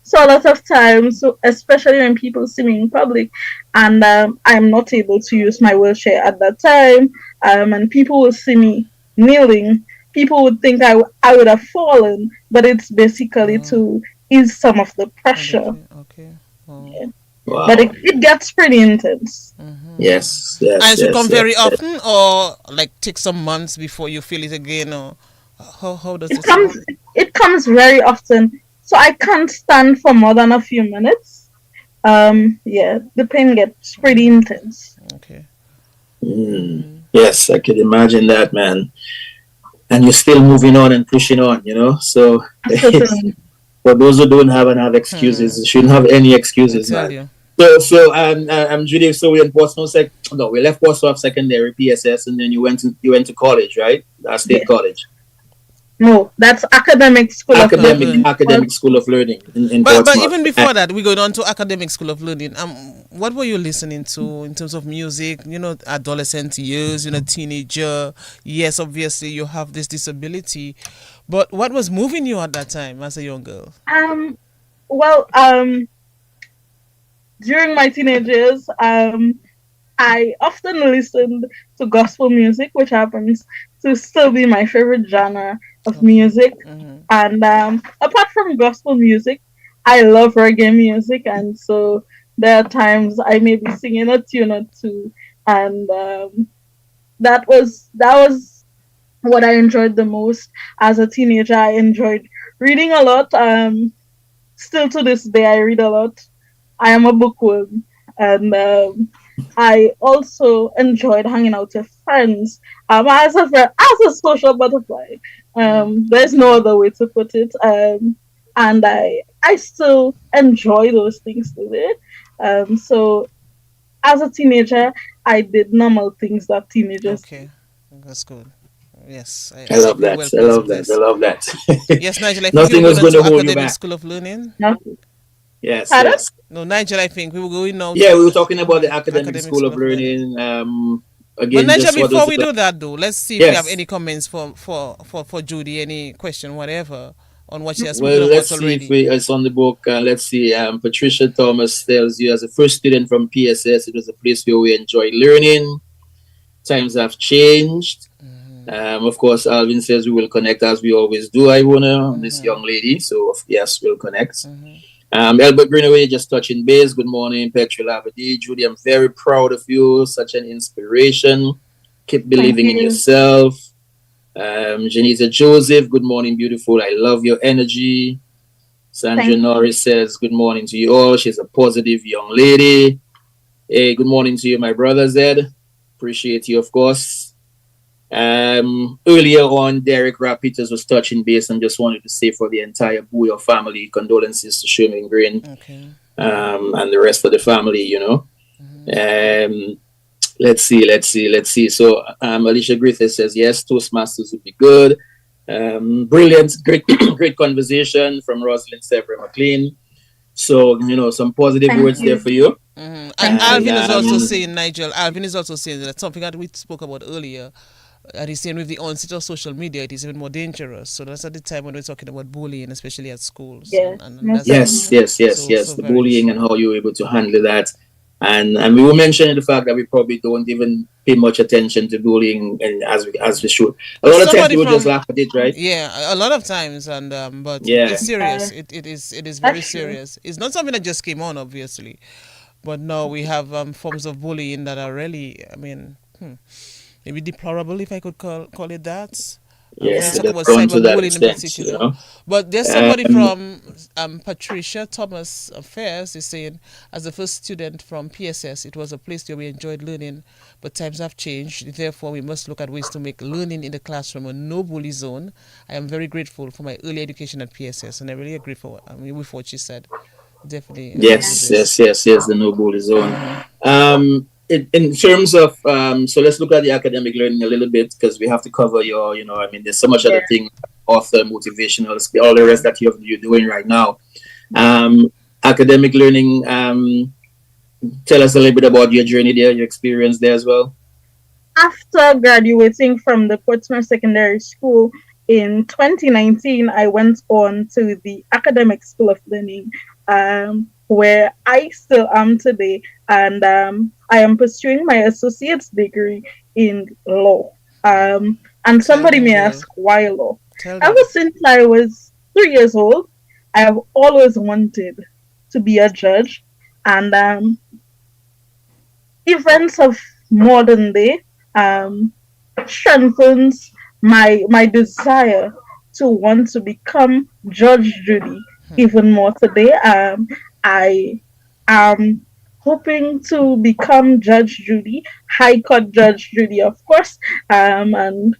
So a lot of times, especially when people see me in public, and I'm not able to use my wheelchair at that time, and people will see me kneeling, people would think I would have fallen, but it's basically to ease some of the pressure. Okay. Yeah. Wow. But it gets pretty intense. Yes, And yes, it should yes, come yes, very yes. often, or like take some months before you feel it again, or how does It it comes work? it comes very often. So I can't stand for more than a few minutes. Yeah, the pain gets pretty intense. Okay. Yes, I could imagine that, man. And you're still moving on and pushing on, So Certainly. for those who don't have excuses, you shouldn't have any I excuses, tell man. you. I'm Judy. So we're in Portsmouth. No, we left Portsmouth Secondary PSS, and then you went to college, right? State Yeah. College, No, that's academic school of learning. academic school of learning in But Portsmouth. even before that, we go on to academic school of learning. What were you listening to in terms of music? Adolescent years, teenager. Yes, obviously you have this disability, but what was moving you at that time as a young girl? Well, during my teenage years, I often listened to gospel music, which happens to still be my favorite genre of music. And apart from gospel music, I love reggae music, and so there are times I may be singing a tune or two, and that was what I enjoyed the most as a teenager. I enjoyed reading a lot. Still to this day, I read a lot. I am a bookworm, and I also enjoyed hanging out with friends. As a social butterfly, there's no other way to put it. And I still enjoy those things today. So as a teenager, I did normal things that teenagers do. Okay, that's good. Yes, I love you're that. well I placed love with that. this. I love that. Yes, Nigel, I think you Nothing were was going going to to hold you academic back. school of learning. No, Yes, pardon? yes. No, Nigel, I think we were going now Yeah, to we were talking about the academic academic school of learning. But Again, Nigel, just what was before we the do that though, let's see if we have yes. any comments for Judy, any question, whatever, on what she has Well, spoken let's about see if already. it's on the book. Let's see. Patricia Thomas tells you, as a first student from PSS, it was a place where we enjoyed learning. Times have changed. Of course, Alvin says we will connect as we always do, Iwona, this young lady. So, yes, we'll connect. Albert Greenaway just touching base. Good morning, Petrol Abadi. Judy, I'm very proud of you. Such an inspiration. Keep believing in you. yourself. Janita Joseph, good morning, beautiful. I love your energy. Sandra Thank Norris says, good morning to you all. She's a positive young lady. Hey, good morning to you, my brother Zed. Appreciate you, of course. Earlier on, Derek Rapitas was touching base and just wanted to say for the entire Booyah family, condolences to Sherman Green Okay. and the rest of the family, you know. Um, let's see. So Alicia Griffith says yes, Toastmasters would be good. Brilliant, great, great conversation from Rosalind Severin McLean. So some positive thank words there you. for you. And Thank you. And Alvin is also saying, Nigel, Alvin is also saying that something that we spoke about earlier, and he's saying with the onset of social media, it is even more dangerous. So that's at the time when we're talking about bullying, especially at schools. Yes, And most that's yes, definitely. yes, yes, so yes, the very bullying and true. how you were able to handle that. And we were mentioning the fact that we probably don't even pay much attention to bullying and as we should. A lot of times Somebody people just from laugh at it, right? Yeah, a lot of times, and but it's Yeah. serious. Uh, It is very that's true. serious. It's not something that just came on, obviously, but no, we have forms of bullying that are really, I mean, maybe deplorable, if I could call it that. When you Yes, talk it has about gone to that cyberbullying in extent, particular, but there's somebody Um, from Patricia Thomas Affairs is saying, as the first student from PSS, it was a place where we enjoyed learning, but times have changed. Therefore, we must look at ways to make learning in the classroom a no bully zone. I am very grateful for my early education at PSS, and I really agree with what she said. Definitely agree Yeah. with Yes, this. yes, yes, yes, the no bully zone. In terms of, so let's look at the academic learning a little bit because we have to cover I mean, there's so much Yeah. other thing, author, motivational, all the rest that you're doing right now. Um, Academic learning, tell us a little bit about your journey there, your experience there as well. After graduating from the Portsmouth Secondary School in 2019, I went on to the Academic School of Learning, where I still am today, and I am pursuing my associate's degree in law. And Tell somebody them, may girl. ask, why law? Tell Ever them. since I was 3 years old, I have always wanted to be a judge, and events of modern day um, strengthens my desire to want to become Judge Judy even more today. I am hoping to become Judge Judy, High Court Judge Judy, of course, and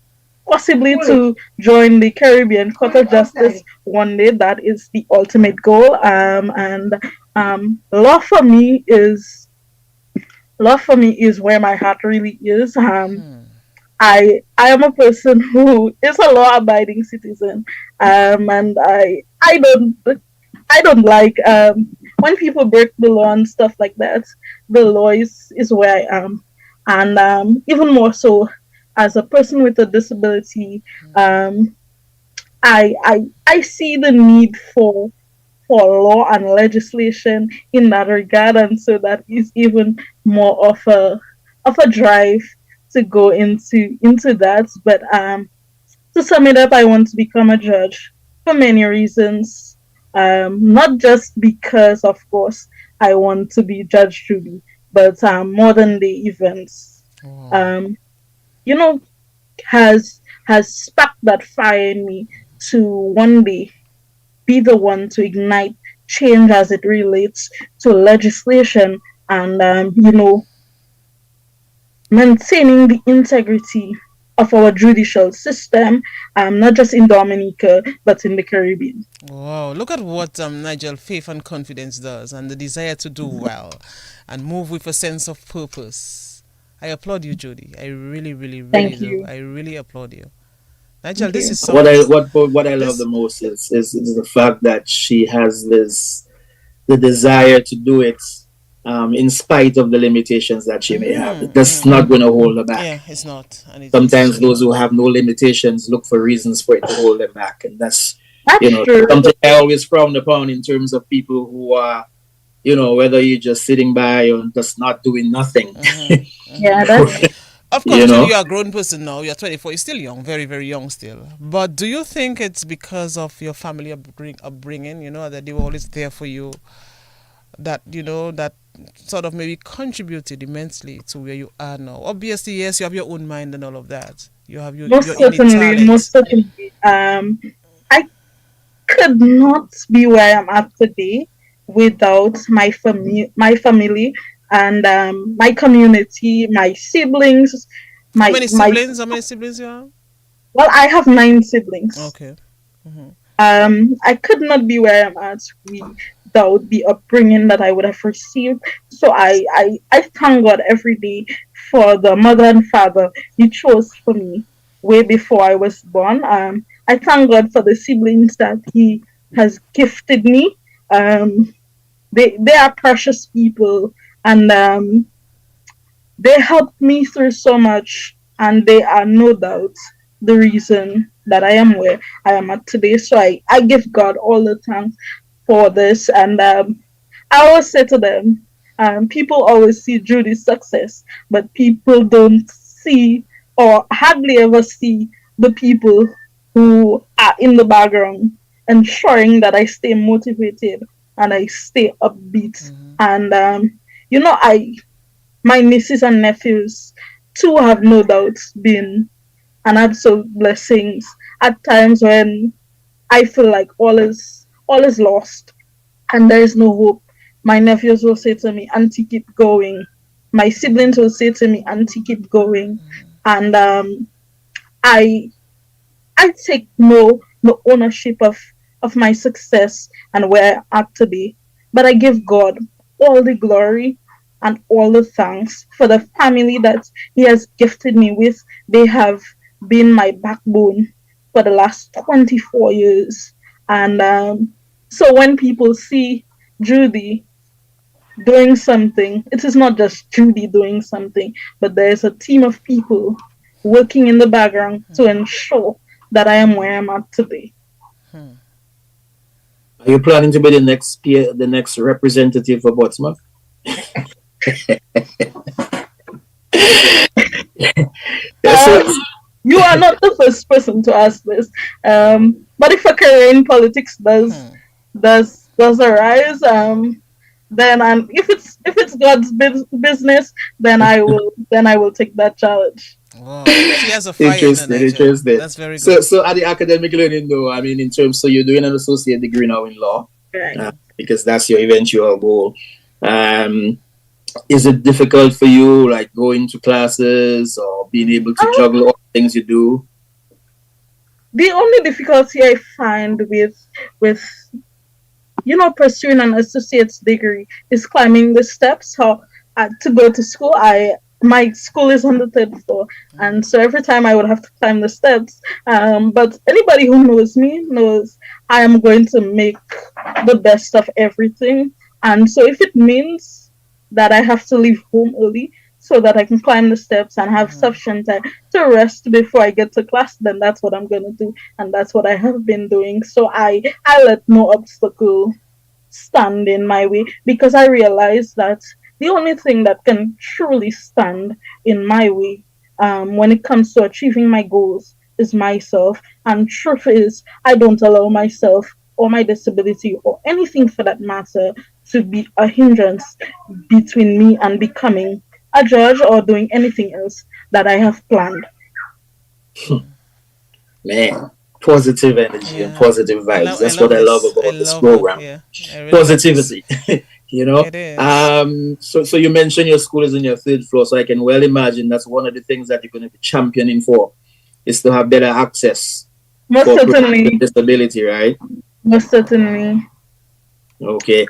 possibly to join the Caribbean Court of Justice one day. That is the ultimate goal. And law for me is love for me is where my heart really is. I am a person who is a law abiding citizen, and I don't like when people break the law and stuff like that. The law is where I am, and even more so as a person with a disability, um, I see the need for law and legislation in that regard, and so that is even more of a drive to go into that. But to sum it up, I want to become a judge for many reasons. Not just because, of course, I want to be Judge Judy, but modern day events, Wow. um, you know, has sparked that fire in me to one day be the one to ignite change as it relates to legislation and maintaining the integrity of our judicial system, not just in Dominica but in the Caribbean. Wow, look at what Nigel faith and confidence does, and the desire to do well and move with a sense of purpose. I applaud you, Judy. I really, really, really Thank do. you. I really applaud you. Nigel, Thank this you. is What something. I what I love the This. most is the fact that she has the desire to do it, in spite of the limitations that she may have. That's not going to hold her back. Yeah, it's not, and it's Sometimes true. those who have no limitations look for reasons for it to hold them back, and that's That's true. something I always frown upon in terms of people who are whether you're just sitting by or just not doing nothing. Yeah, that's Of course, you Judy, know you're a grown person now. You're 24. You're still young, very, very young still. But do you think it's because of your family upbringing? That they were always there for you. That sort of maybe contributed immensely to where you are now. Obviously, yes, you have your own mind and all of that. You have your innate most talent. certainly. I could not be where I am at today without my family, and my community, my siblings, How my many my. siblings? How many siblings you have? Well, I have 9 siblings. Okay. I could not be where I'm at without the upbringing that I would have received. So I thank God every day for the mother and father He chose for me way before I was born. I thank God for the siblings that He has gifted me. Um, they are precious people, and they helped me through so much, and they are no doubt the reason that I am where I am at today. So I give God all the thanks for this. And I always say to them, people always see Judy's success, but people don't see or hardly ever see the people who are in the background, ensuring that I stay motivated and I stay upbeat. And I my nieces and nephews too have no doubt been an absolute blessings at times when I feel like all is lost and there is no hope. My nephews will say to me, Auntie, keep going. My siblings will say to me, Auntie, keep going. And I I take no ownership of my success and where I'm at today. But I give God all the glory and all the thanks for the family that He has gifted me with. They have been my backbone for the last 24 years. And so when people see Judy doing something, it is not just Judy doing something, but there's a team of people working in the background to ensure that I am where I'm at today. Are you planning to be the next representative for Portsmouth? Yes, Uh, sir. you are not the first person to ask this. But if a career in politics does arise, then and if it's God's business, then I will take that challenge. Wow. She has a fire in the Interesting, Niger. interesting. That's very So, good. so at the academic learning, though, I mean, in terms, so you're doing an associate degree now in law, Right. because that's your eventual goal. Um, is it difficult for you, like going to classes or being able to juggle all the things you do? The only difficulty I find with pursuing an associate's degree is climbing the steps. How to go to school, my school is on the third floor, and so every time I would have to climb the steps. But anybody who knows me knows I am going to make the best of everything, and so if it means that I have to leave home early so that I can climb the steps and have sufficient time to rest before I get to class, then that's what I'm going to do, and that's what I have been doing. So I let no obstacle stand in my way because I realize that the only thing that can truly stand in my way when it comes to achieving my goals is myself. And truth is, I don't allow myself or my disability or anything for that matter to be a hindrance between me and becoming a judge or doing anything else that I have planned. Man, positive energy and Yeah. positive I vibes. love I That's love what I love this. I about this love it. program. Yeah. I really love this. Positivity. you know. It is. So you mentioned your school is on your third floor, so I can well imagine that's one of the things that you're going to be championing for, is to have better access Most for persons with certainly, disability, right? most certainly. Okay.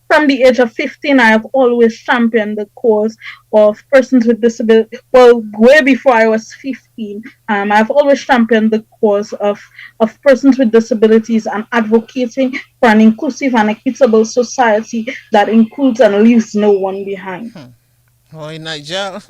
From the age of 15, I have always championed the cause of persons with disability. Well, way before I was 15, I've always championed the cause of persons with disabilities and advocating for an inclusive and equitable society that includes and leaves no one behind. Boy Nigel.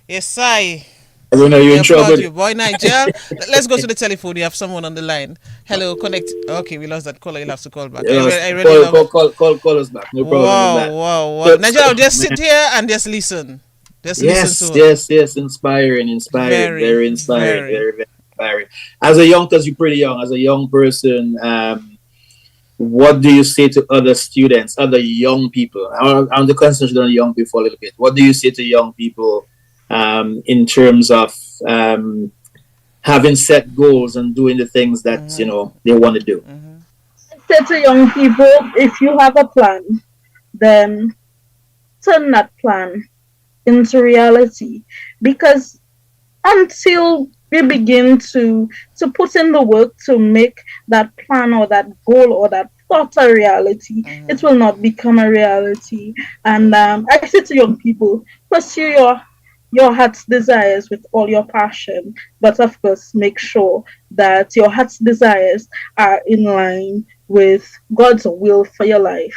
Yes, I. I don't know, you're We in applaud trouble. you, boy Nigel. Let's go to the telephone. We have someone on the line. Hello, connect. Okay, we lost that caller. You'll have to call back. I really Call, love. call us back. No problem with Wow, that. wow, wow. So, Nigel, just man, sit here and just listen. Just listen yes, to her. yes. Inspiring, Very, very inspiring, very. very inspiring. As a young, because you're pretty young, as a young person, what do you say to other students, other young people? I want to concentrate on young people a little bit. What do you say to young people in terms of having set goals and doing the things that they want to do. Say to young people, if you have a plan, then turn that plan into reality. Because until we begin to put in the work to make that plan or that goal or that thought a reality, it will not become a reality. And I say to young people, pursue your heart's desires with all your passion, but of course make sure that your heart's desires are in line with God's will for your life.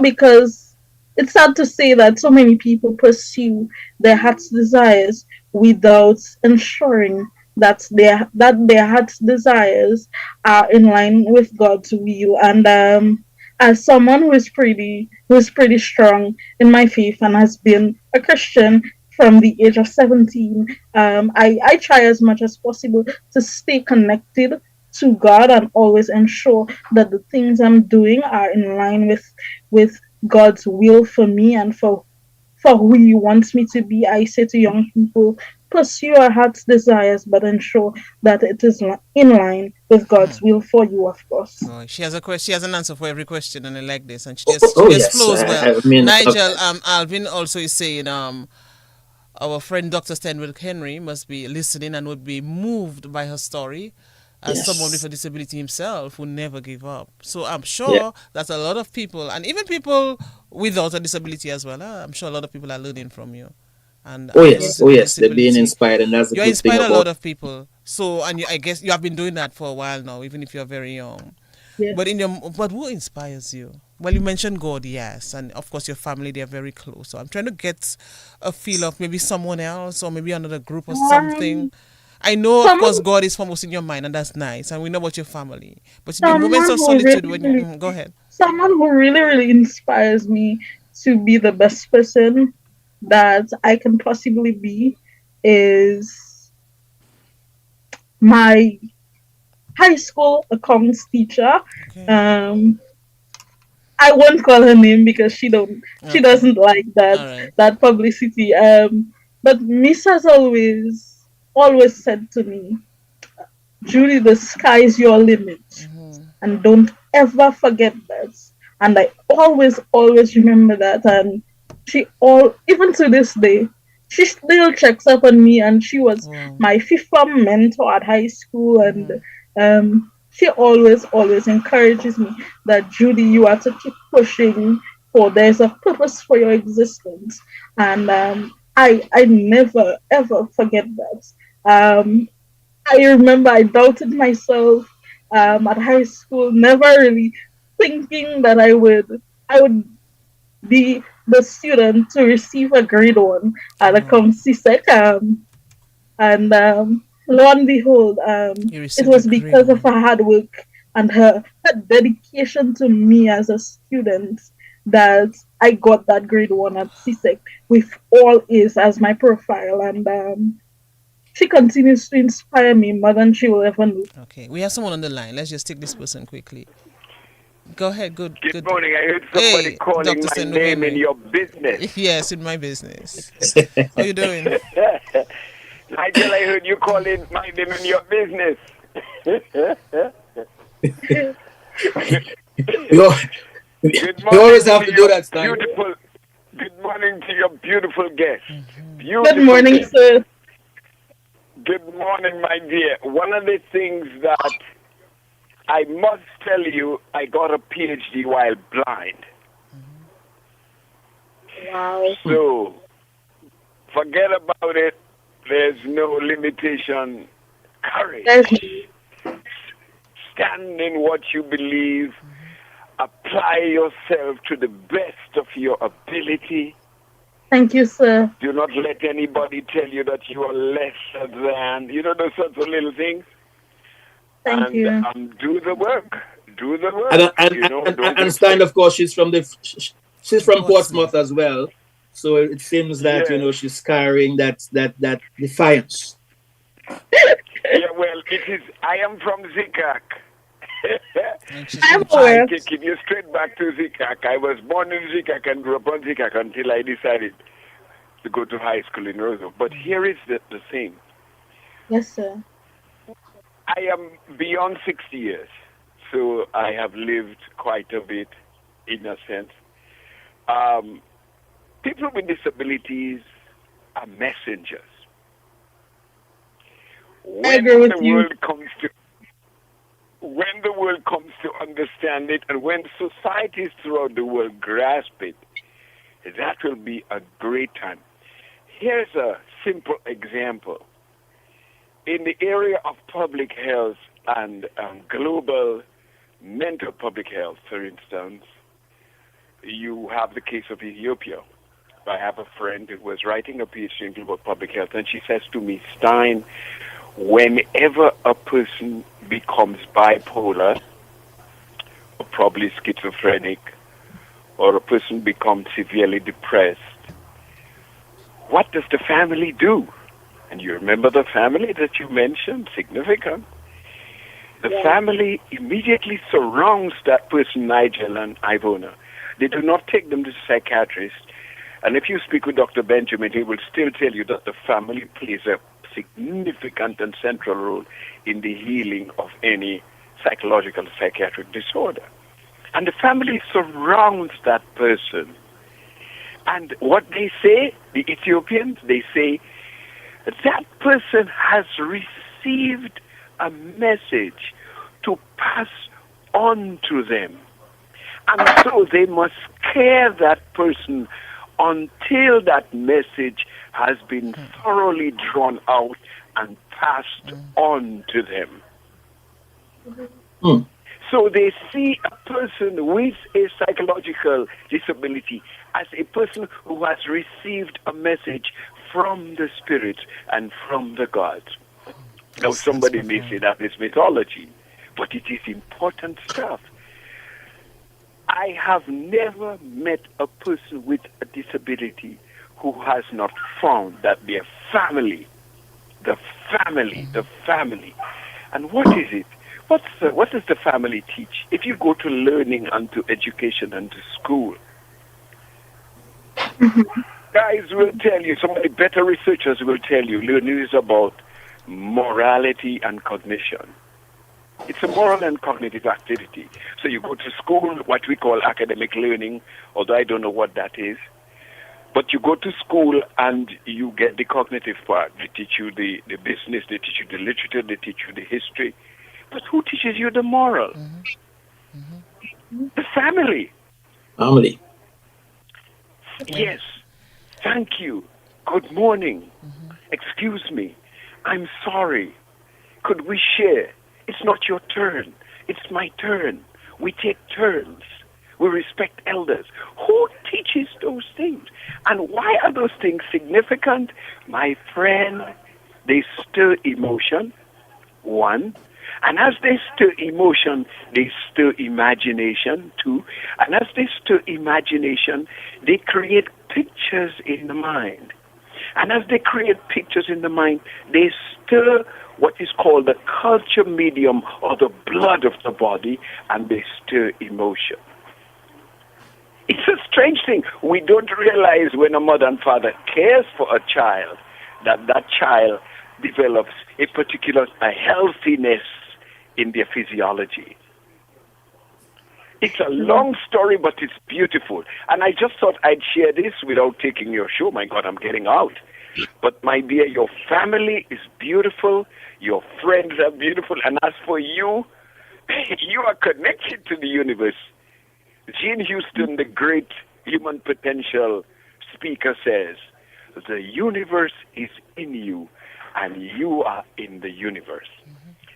Because it's sad to say that so many people pursue their heart's desires without ensuring that their heart's desires are in line with God's will. And as someone who is pretty strong in my faith and has been a Christian from the age of 17, I try as much as possible to stay connected to God and always ensure that the things I'm doing are in line with God's will for me and for who He wants me to be. I say to young people, pursue your heart's desires, but ensure that it is in line with God's will for you, of course. Oh, she has a question. She has an answer for every question, and I like this. And she Oh, just oh, she just yes, flows well. I mean, Nigel, Alvin also is saying, our friend Dr. Stenwick Henry must be listening and would be moved by her story. As yes. someone with a disability himself who never gave up. So I'm Yeah. sure that a lot of people, and even people without a disability as well, I'm sure a lot of people are learning from you. And Oh those yes, with oh yes, they're being disability, inspired, and that's the you're good thing inspired a lot about. of people. So, and I guess you have been doing that for a while now, even if you're very young. Yes. But who inspires you? Well, you mentioned God, yes, and of course your family, they're very close. So I'm trying to get a feel of maybe someone else or maybe another group or something. Um, I know, of course, someone, God is foremost in your mind, and that's nice, and we know about your family. But in your moments someone of who solitude, really, when really, go ahead. someone who really, really inspires me to be the best person that I can possibly be is my high school accounts teacher. Okay, Um, I won't call her name because she okay, doesn't like all right. that publicity. But Miss has always said to me, Judy, the sky is your limit, and don't ever forget that. And I always remember that. And even to this day, she still checks up on me, and she was Wow. my fifth form mentor at high school, and she always encourages me that Judy, you have to keep pushing, for there's a purpose for your existence. And I never ever forget that. I remember I doubted myself at high school, never really thinking that I would be the student to receive a grade one at a Wow. CSEC. And lo and behold, You it received a was grade because of one. her hard work and her dedication to me as a student that I got that grade one at CSEC with all A's as my profile. And she continues to inspire me more than she will ever know. Okay, we have someone on the line. Let's just take this person quickly. Go ahead. Good, Good good. morning. I heard somebody Hey, calling Dr. my Sendu name in Henry. your business. Yes, in my business. How you doing? Nigel, I heard you calling my name in your business. You, Good you always morning have to to do your that, Stan. beautiful. Good morning to your beautiful guest. Good Beautiful morning, guest. sir. Good morning, my dear. One of the things that I must tell you, I got a PhD while blind. Wow. So forget about it. There's no limitation. Courage. There's Stand in what you believe. Apply yourself to the best of your ability. Thank you, sir. Do not let anybody tell you that you are lesser than. You know those sorts of little things. Thank And you. do the work. Do the work. And and, You know, and, don't and Stein, expect. of course, she's from Portsmouth. Portsmouth as well. So it seems that Yes. she's carrying that defiance. Yeah, well, it is. I am from Zikak. And she's I'm from aware. I'm taking you straight back to Zikak. I was born in Zikak and grew up on Zikak until I decided to go to high school in Roseau. But here is the thing. Yes, sir. I am beyond 60 years, so I have lived quite a bit in a sense. Um, People with disabilities are messengers. I agree When with the you. world comes to when the world comes to understand it, and when societies throughout the world grasp it, that will be a great time. Here's a simple example. In the area of public health and global mental public health, for instance, you have the case of Ethiopia. I have a friend who was writing a PhD in global public health, and she says to me, Stein, whenever a person becomes bipolar, or probably schizophrenic, or a person becomes severely depressed, what does the family do? And you remember the family that you mentioned, significant. The family immediately surrounds that person, Nigel and Ivona. They do not take them to the psychiatrist. And if you speak with Dr. Benjamin, he will still tell you that the family plays a significant and central role in the healing of any psychological psychiatric disorder. And the family surrounds that person. And what they say, the Ethiopians, they say, that person has received a message to pass on to them. And so they must care that person until that message has been thoroughly drawn out and passed on to them. Hmm. So they see a person with a psychological disability as a person who has received a message from the spirit and from the gods. Now, somebody may say that is mythology, but it is important stuff. I have never met a person with a disability who has not found that their family, the family. And what is it? What does the family teach? If you go to learning and to education and to school, guys will tell you, some of the better researchers will tell you, learning is about morality and cognition. It's a moral and cognitive activity. So you go to school, what we call academic learning, although I don't know what that is. But you go to school and you get the cognitive part. They teach you the business, they teach you the literature, they teach you the history. But who teaches you the moral? The family. Family. Yes. Thank you. Good morning. Excuse me. I'm sorry. Could we share? It's not your turn. It's my turn. We take turns. We respect elders. Who teaches those things? And why are those things significant? My friend, they stir emotion, one. And as they stir emotion, they stir imagination, two. And as they stir imagination, they create pictures in the mind. And as they create pictures in the mind, they stir what is called the culture medium or the blood of the body, and they stir emotion. It's a strange thing. We don't realize when a mother and father cares for a child that that child develops a healthiness in their physiology. It's a long story, but it's beautiful. And I just thought I'd share this without taking your show. My God, I'm getting out. But my dear, your family is beautiful. Your friends are beautiful. And as for you, you are connected to the universe. Gene Houston, the great human potential speaker, says, the universe is in you, and you are in the universe.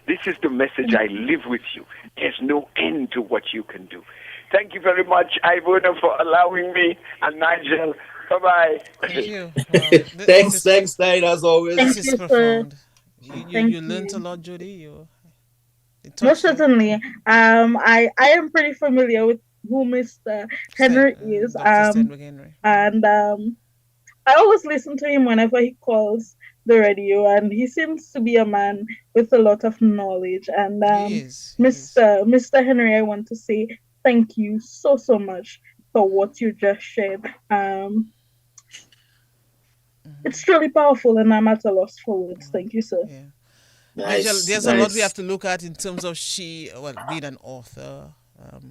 This is the message. I live with you. There's no end to what you can do. Thank you very much, Ivona, for allowing me, and Nigel. Bye-bye. Thank you. Wow. Thanks, Stein, as always. This Thank is you, sir. profound. You Thank learned a you. lot, Judy. It Most touched you. certainly. I am pretty familiar with who Mr. Henry is. Dr. Stedwick Henry. And I always listen to him whenever he calls the radio, and he seems to be a man with a lot of knowledge. And He is. Mr. Henry, I want to say thank you so much for what you just shared. It's truly powerful, and I'm at a loss for words. Thank you, sir. Yeah. Major, Nice, there's a lot we have nice. to look at in terms of being an author,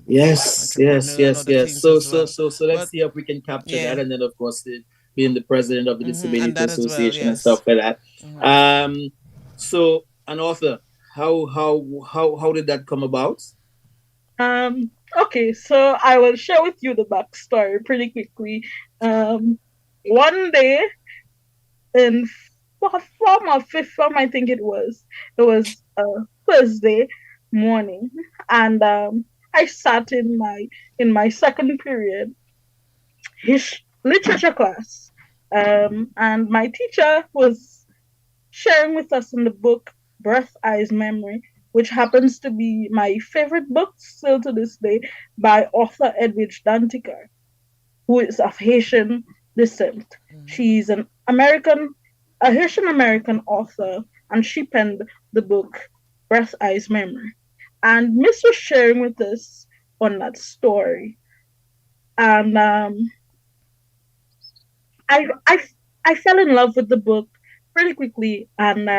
Yes, yes, entrepreneur, and yes, other yes. things So, as so, well. so, so let's But see if we can capture yeah, that, and then of course, being the president of the and Disability that as well. Association and Yes. stuff like that. So an author, how did that come about? Okay, so I will share with you the backstory pretty quickly. Um, One day in fourth form or fifth form, I think it was Thursday morning, and I sat in my second period literature class, and my teacher was sharing with us in the book Breath, Eyes, Memory, which happens to be my favorite book still to this day by author Edwidge Dantiker, who is of Haitian descent. She's a Haitian American author, and she penned the book Breath, Eyes, Memory. And Miss was sharing with us on that story. And I, I, I fell in love with the book pretty quickly. And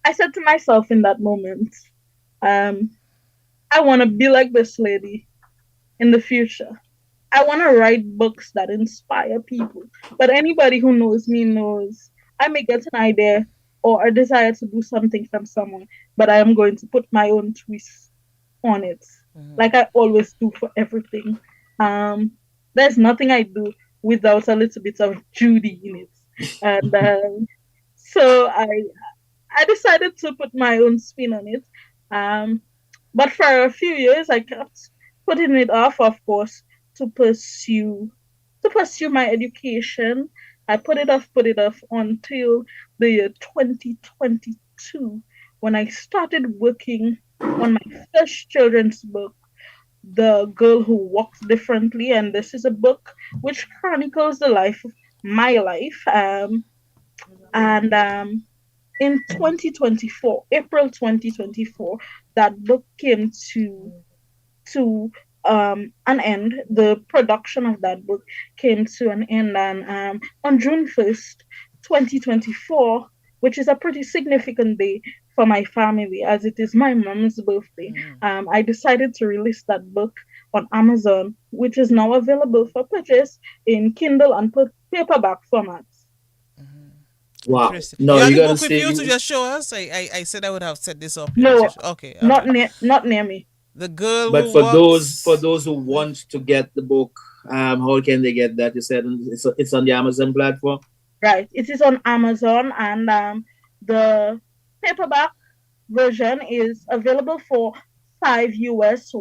I said to myself in that moment, um, I want to be like this lady in the future. I want to write books that inspire people. But anybody who knows me knows I may get an idea or a desire to do something from someone, but I am going to put my own twist on it, like I always do for everything. Um, there's nothing I do without a little bit of Judy in it, and so I decided to put my own spin on it. Um, but for a few years, I kept putting it off, of course, to pursue to pursue my education. I put it off until the year 2022 when I started working on my first children's book, The Girl Who Walks Differently. And this is a book which chronicles the life of my life. And In 2024, April 2024, that book came to an end. The production of that book came to an end, and on June 1st, 2024, which is a pretty significant day for my family as it is my mom's birthday, I decided to release that book on Amazon, which is now available for purchase in Kindle and paperback formats. Wow. Interesting. No, You have you the gotta book with say you to you. just show us? I said I would have set this up. No, Okay, all right. not near me. The girl But who for walks. those who want to get the book, how can they get that? You said it's on the Amazon platform. Right. It is on Amazon, and the paperback version is available for 5 US.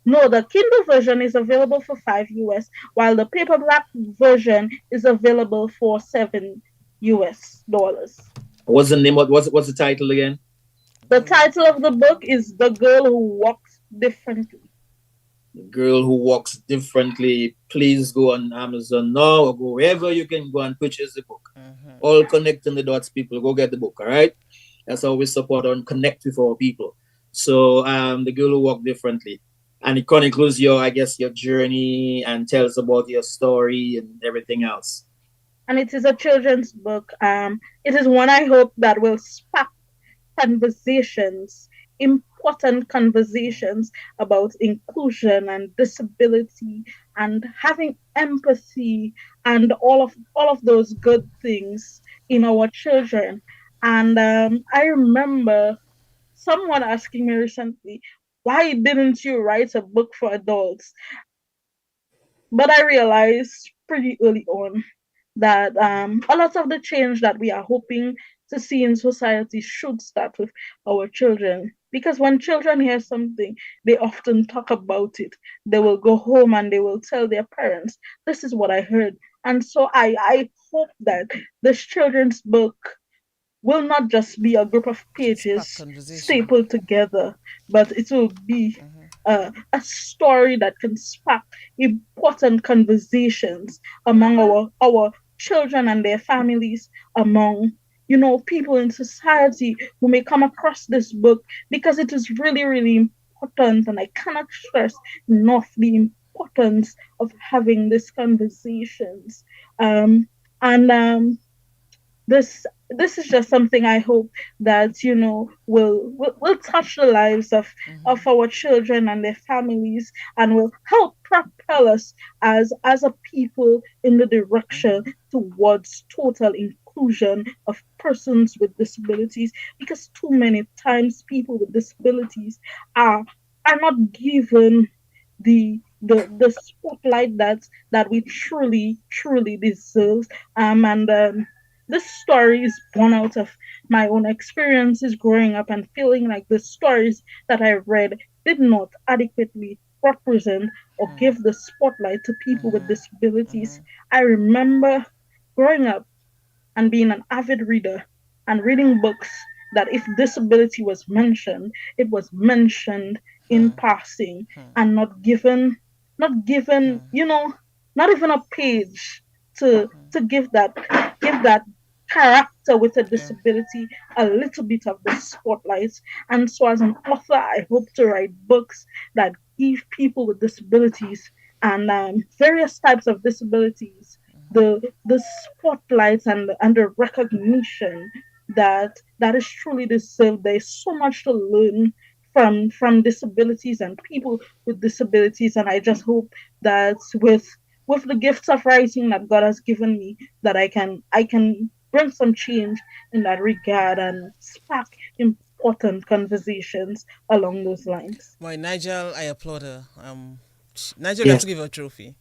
No, the Kindle version is available for 5 US, while the paperback version is available for $7 US. What's the name? What's the title again? The title of the book is The Girl Who Walks Differently. The Girl Who Walks Differently. Please go on Amazon now or go wherever you can go and purchase the book. All connecting the dots, people. Go get the book, all right? That's how we support and connect with our people. So The Girl Who Walks Differently. And it chronicles your, I guess, your journey and tells about your story and everything else. And it is a children's book. It is one I hope that will spark conversations, important conversations about inclusion and disability and having empathy and all of those good things in our children. And I remember someone asking me recently, why didn't you write a book for adults? But I realized pretty early on that a lot of the change that we are hoping to see in society should start with our children. Because when children hear something, they often talk about it. They will go home and they will tell their parents, this is what I heard. And so I hope that this children's book will not just be a group of Spark pages conversation. stapled together, but it will be a story that can spark important conversations among our children and their families, among people in society who may come across this book, because it is really really important, and I cannot stress enough the importance of having these conversations. And this is just something I hope that will touch the lives of our children and their families, and will help propel us as a people in the direction towards total inclusion of persons with disabilities, because too many times people with disabilities are not given the spotlight that we truly deserve. And This story is born out of my own experiences growing up and feeling like the stories that I read did not adequately represent or give the spotlight to people with disabilities. I remember growing up and being an avid reader and reading books that if disability was mentioned, it was mentioned in passing and not given, not even a page to give that character with a disability a little bit of the spotlight. And so as an author, I hope to write books that give people with disabilities and various types of disabilities the spotlight and the recognition that is truly deserved. There's so much to learn from disabilities and people with disabilities, and I just hope that with the gifts of writing that God has given me, that I can bring some change in that regard and spark important conversations along those lines. Why, Nigel, I applaud her. Nigel, you have Yes. to give her a trophy.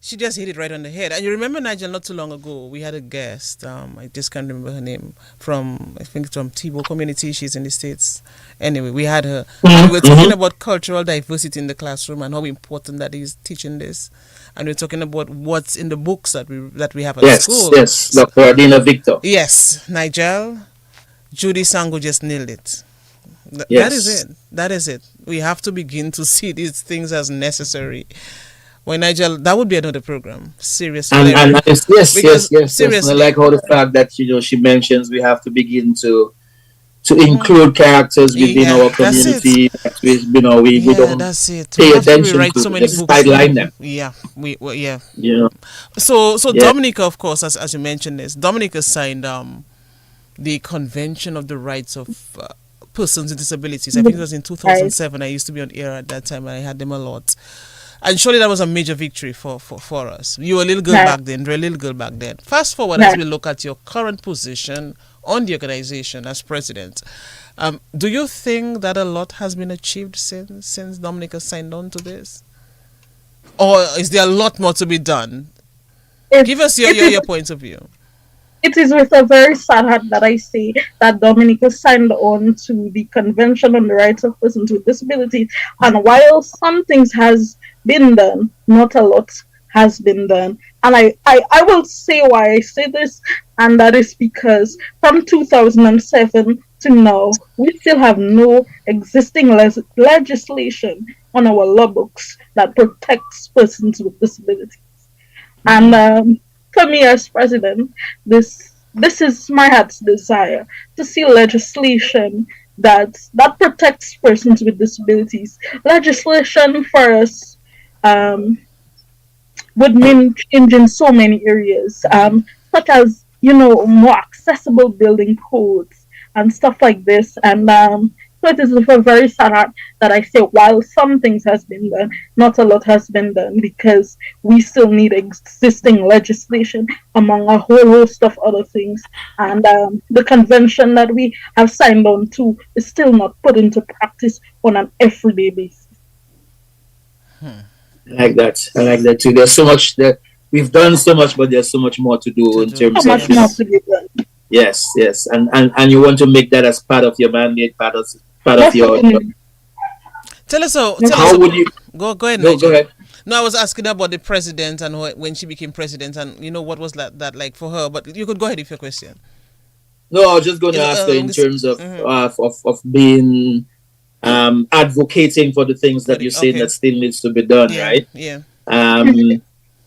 She just hit it right on the head. And you remember, Nigel, not too long ago, we had a guest. I just can't remember her name. I think it's from Tibo community. She's in the States. Anyway, we had her. And we were talking about cultural diversity in the classroom and how important that is teaching this. And we're talking about what's in the books that we have at Yes, school. yes, Dr. Adina Victor. Yes, Nigel, Judy Sango just nailed it. That Yes. is it. That is it. We have to begin to see these things as necessary. Well, Nigel, that would be another program. Seriously. And it's, yes, Because yes. And I seriously, like how the fact that she mentions we have to begin to include characters within yeah, our that's it. community that we Yeah, don't that's it. pay We have to attention rewrite to, so many just books. sideline them. Yeah, yeah. You know, So Yeah. Dominica, of course, as you mentioned this, Dominica signed the Convention of the Rights of Persons with Disabilities. I think it was in 2007. I used to be on air at that time, and I had them a lot. And surely that was a major victory for us. You were a little girl Right. back then, you're a little girl back then. Fast forward as we look at your current position on the organization as president. Do you think that a lot has been achieved since Dominica signed on to this? Or is there a lot more to be done? Give us your point of view. It is with a very sad heart that I say that Dominica signed on to the Convention on the Rights of Persons with Disabilities. And while some things has been done, not a lot has been done. And I will say why I say this, and that is because from 2007 to now, we still have no existing legislation on our law books that protects persons with disabilities. And for me as president, this is my heart's desire to see legislation that protects persons with disabilities. Legislation for us would mean change in so many areas, such as more accessible building codes and stuff like this. And so it is with a very sad heart that I say, while some things has been done, not a lot has been done, because we still need existing legislation among a whole host of other things. And the convention that we have signed on to is still not put into practice on an everyday basis. I like that too. There's so much that we've done so much, but there's so much more to do in terms So of much more to be done. yes, and you want to make that as part of your mandate, part of your. Definitely. Tell us How would you go ahead, go? Nigel. Go ahead. No, I was asking about the president and when she became president, and what was that like for her. But you could go ahead with your question. No, I was just going to ask her in terms of being advocating for the things that you're saying that still needs to be done, right? Yeah.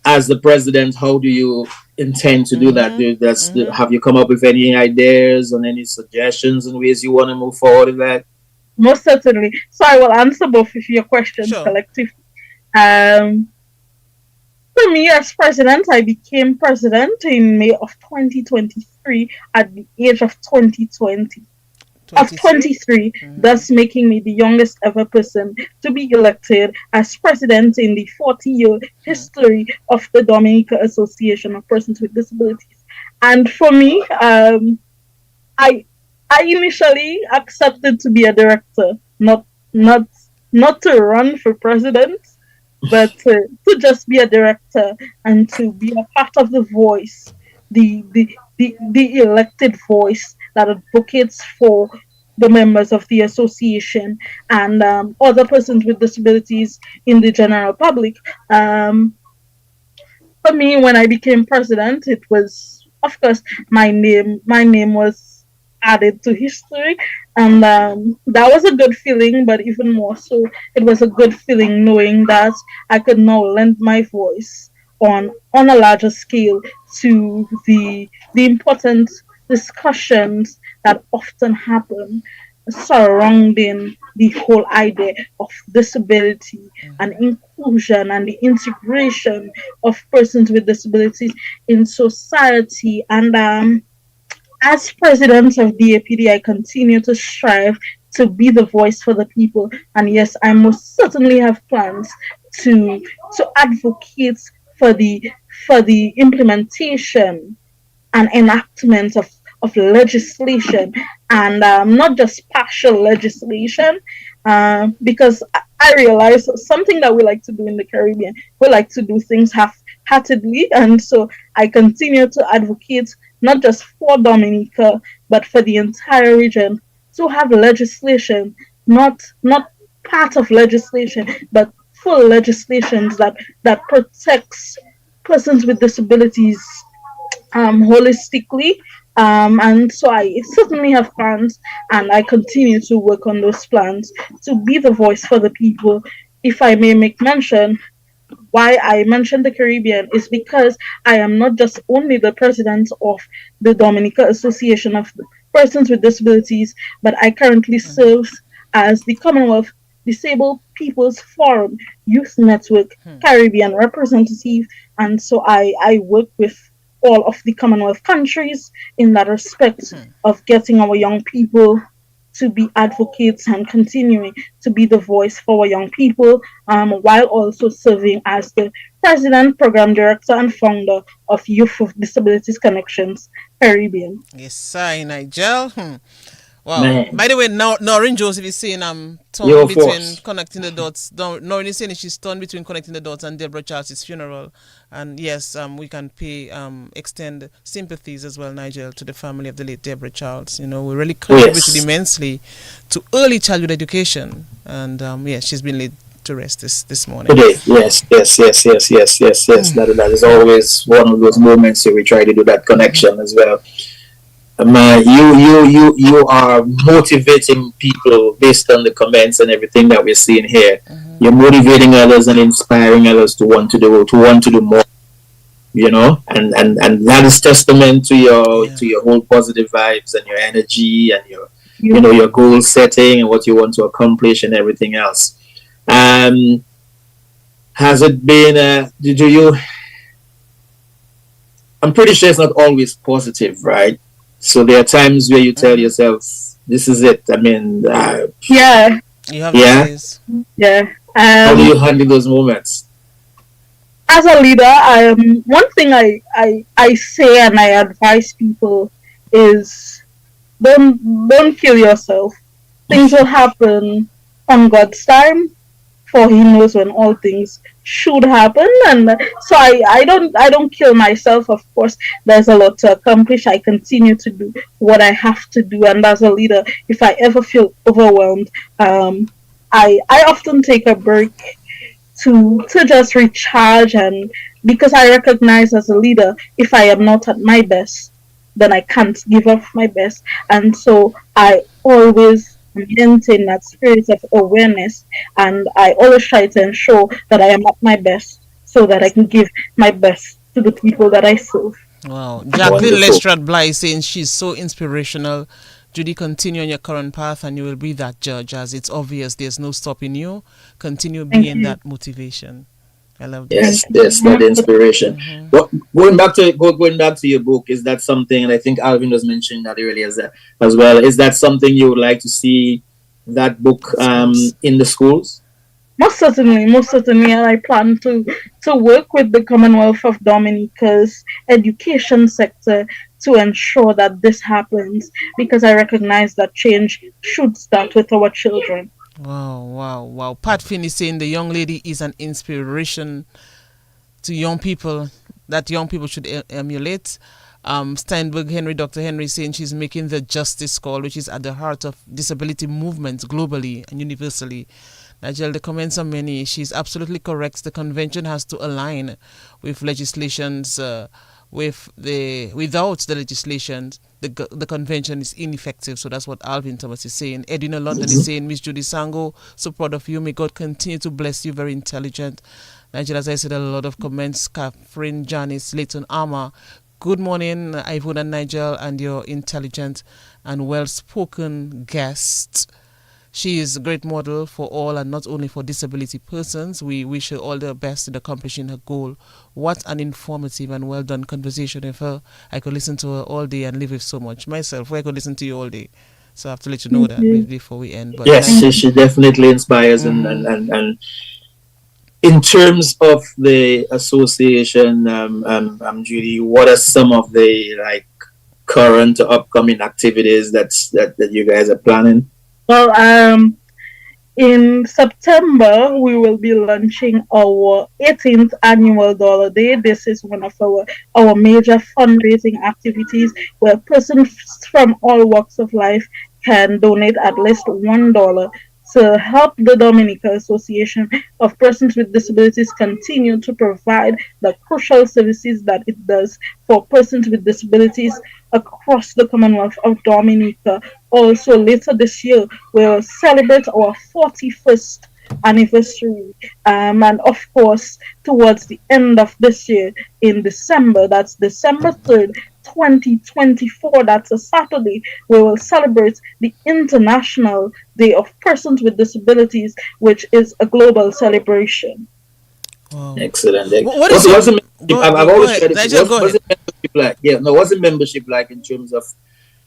As the president, how do you intend to do that? Have you come up with any ideas and any suggestions and ways you want to move forward with that? Most certainly. So I will answer both of your questions collectively. For me, as president, I became president in May of 2023 at the age of 2020. Of 23? 23, thus making me the youngest ever person to be elected as president in the 40-year history of the Dominica Association of Persons with Disabilities. And for me, I I initially accepted to be a director, not not to run for president, but to just be a director and to be a part of the voice, the elected voice that advocates for the members of the association and other persons with disabilities in the general public. For me, when I became president, it was, of course, my name was added to history, and that was a good feeling. But even more so, it was a good feeling knowing that I could now lend my voice on a larger scale to the important discussions that often happen surrounding the whole idea of disability and inclusion and the integration of persons with disabilities in society. And as president of DAPD, I continue to strive to be the voice for the people. And yes, I most certainly have plans to advocate for the implementation and enactment of legislation, and not just partial legislation, because I realize something that we like to do in the Caribbean. We like to do things half-heartedly, and so I continue to advocate not just for Dominica, but for the entire region to have legislation, not part of legislation, but full legislations that protects persons with disabilities holistically. And so I certainly have plans, and I continue to work on those plans to be the voice for the people. If I may make mention, why I mentioned the Caribbean is because I am not just only the president of the Dominica Association of Persons with Disabilities, but I currently serve as the Commonwealth Disabled People's Forum Youth Network Caribbean representative, and so I work with all of the Commonwealth countries in that respect of getting our young people to be advocates and continuing to be the voice for our young people, while also serving as the president, program director, and founder of Youth with Disabilities Connections Caribbean. Yes, sir, Nigel. Wow. Man. By the way, now Noreen Joseph is saying torn Yo, between force. connecting the dots. Noreen is saying she's torn between connecting the dots and Deborah Charles' funeral. And yes, we can extend sympathies as well, Nigel, to the family of the late Deborah Charles. You know, we really contributed immensely to early childhood education. And yes, she's been laid to rest this morning. Today, yes. That is always one of those moments where we try to do that connection as well. You are motivating people based on the comments and everything that we're seeing here. You're motivating others and inspiring others to want to do more. You know, and that is testament to your whole positive vibes and your energy and your goal setting and what you want to accomplish and everything else. Has it been? Do you? I'm pretty sure it's not always positive, right? So there are times where you tell yourself, "This is it." I mean, Yeah, You have Yeah. days. yeah. how do you handle those moments? As a leader, one thing I say and I advise people is don't kill yourself. Things will happen on God's time, for He knows when all things should happen. And so I don't kill myself. Of course, there's a lot to accomplish. I continue to do what I have to do, and as a leader, if I ever feel overwhelmed, I often take a break to just recharge, and because I recognize as a leader, if I am not at my best, then I can't give up my best. And so I always maintain that spirit of awareness, and I always try to ensure that I am at my best so that I can give my best to the people that I serve. Wow. Jacqueline Wonderful. Lestrade Bly is saying she's so inspirational. Judy, continue on your current path and you will be that judge, as it's obvious there's no stopping you. Continue Thank being you. that motivation. I love Yes, this. yes, that inspiration. Mm-hmm. But going back to your book, is that something? And I think Alvin was mentioning that earlier as well. Is that something you would like to see that book Schools. in the schools? Most certainly, and I plan to work with the Commonwealth of Dominica's education sector to ensure that this happens because I recognize that change should start with our children. Wow, wow, wow. Pat Finn is saying the young lady is an inspiration to young people that young people should emulate. Steinberg Henry, Dr. Henry, saying she's making the justice call, which is at the heart of disability movements globally and universally. Nigel, the comments are many. She's absolutely correct. The convention has to align with legislations. Without the legislation, the convention is ineffective. So that's what Alvin Thomas is saying. Edwina London is saying, Miss Judy Sango, so proud of you. May God continue to bless you. Very intelligent. Nigel, as I said, a lot of comments. Catherine Janice, Leighton Armour. Good morning, Ivone and Nigel, and your intelligent and well-spoken guest. She is a great model for all and not only for disability persons. We wish her all the best in accomplishing her goal. What an informative and well-done conversation with her. I could listen to her all day and live with so much. Myself, I could listen to you all day. So I have to let you know that before we end. But Yes, she definitely inspires. And in terms of the association, Judy, what are some of the current or upcoming activities that you guys are planning? Well, in September, we will be launching our 18th annual Dollar Day. This is one of our major fundraising activities where persons from all walks of life can donate at least $1 to help the Dominica Association of Persons with Disabilities continue to provide the crucial services that it does for persons with disabilities across the Commonwealth of Dominica. Also, later this year, we'll celebrate our 41st anniversary. And of course, towards the end of this year, in December, that's December 3rd, 2024, that's a Saturday, we will celebrate the International Day of Persons with Disabilities, which is a global celebration. wow. Excellent. What is What's the membership? I've always ahead. said it. Nigel, go What's ahead. the membership like? Yeah, no, what's the membership like in terms of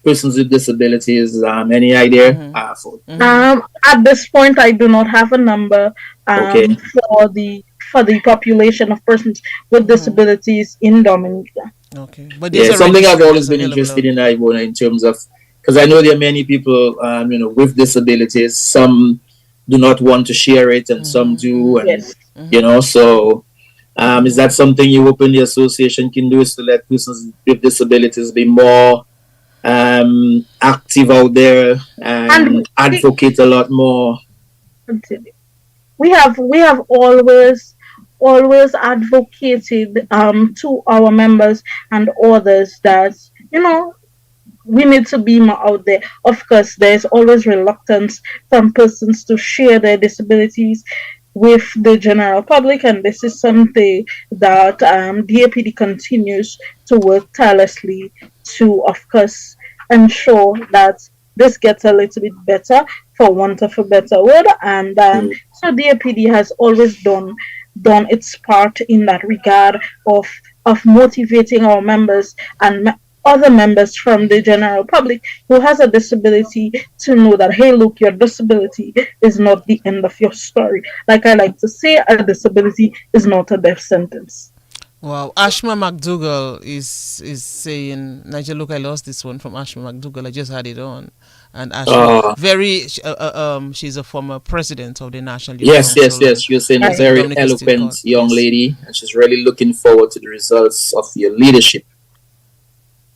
persons with disabilities? Any idea? At this point, I do not have a number Okay. for the population of persons with disabilities in Dominica. Okay, but there's Yeah, a something I've registry always that's been available interested out in, there. Ivona, in terms of, because I know there are many people, with disabilities. Some do not want to share it, and some do, and Yes. so is that something you open the association can do, is to let persons with disabilities be more active out there and And advocate a lot more? we have always advocated to our members and others that we need to be more out there. Of course, there's always reluctance from persons to share their disabilities with the general public, and this is something that DAPD continues to work tirelessly to, of course, ensure that this gets a little bit better, for want of a better word. And so DAPD has always done its part in that regard of motivating our members and other members from the general public who has a disability to know that, hey, look, your disability is not the end of your story. Like I like to say, a disability is not a death sentence. Wow, Ashma McDougall is saying, Nigel, look, I lost this one from Ashma McDougall. I just had it on, and Ashma, she's a former president of the National Youth Yes, Council. yes. You're saying a Right. very Dominica State eloquent Court. young Yes. lady, and she's really looking forward to the results of your leadership.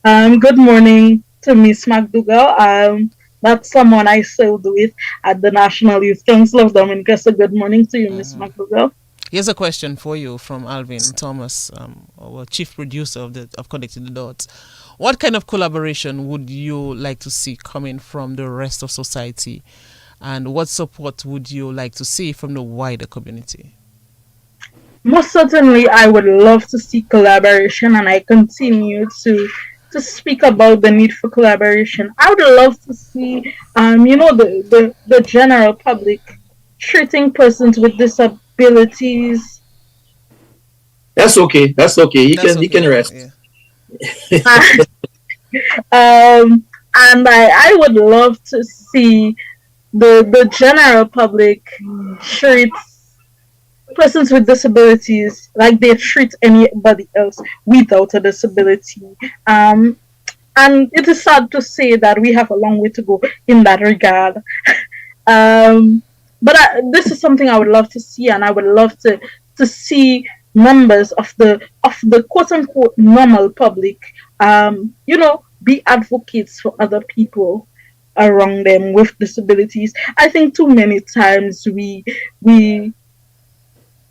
Good morning to Miss McDougall. That's someone I served with at the National Youth Council of Dominica. So good morning to you, Miss McDougall. Here's a question for you from Alvin Thomas, our chief producer of Connecting the Dots. What kind of collaboration would you like to see coming from the rest of society, and what support would you like to see from the wider community? Most certainly, I would love to see collaboration, and I continue to speak about the need for collaboration. I would love to see, the general public treating persons with disabilities That's okay. That's okay. You That's can you okay. can rest. Yeah. And I would love to see the general public treat persons with disabilities like they treat anybody else without a disability. Um, and it is sad to say that we have a long way to go in that regard. Um, but this is something I would love to see, and I would love to see members of the quote unquote normal public, be advocates for other people around them with disabilities. I think too many times we we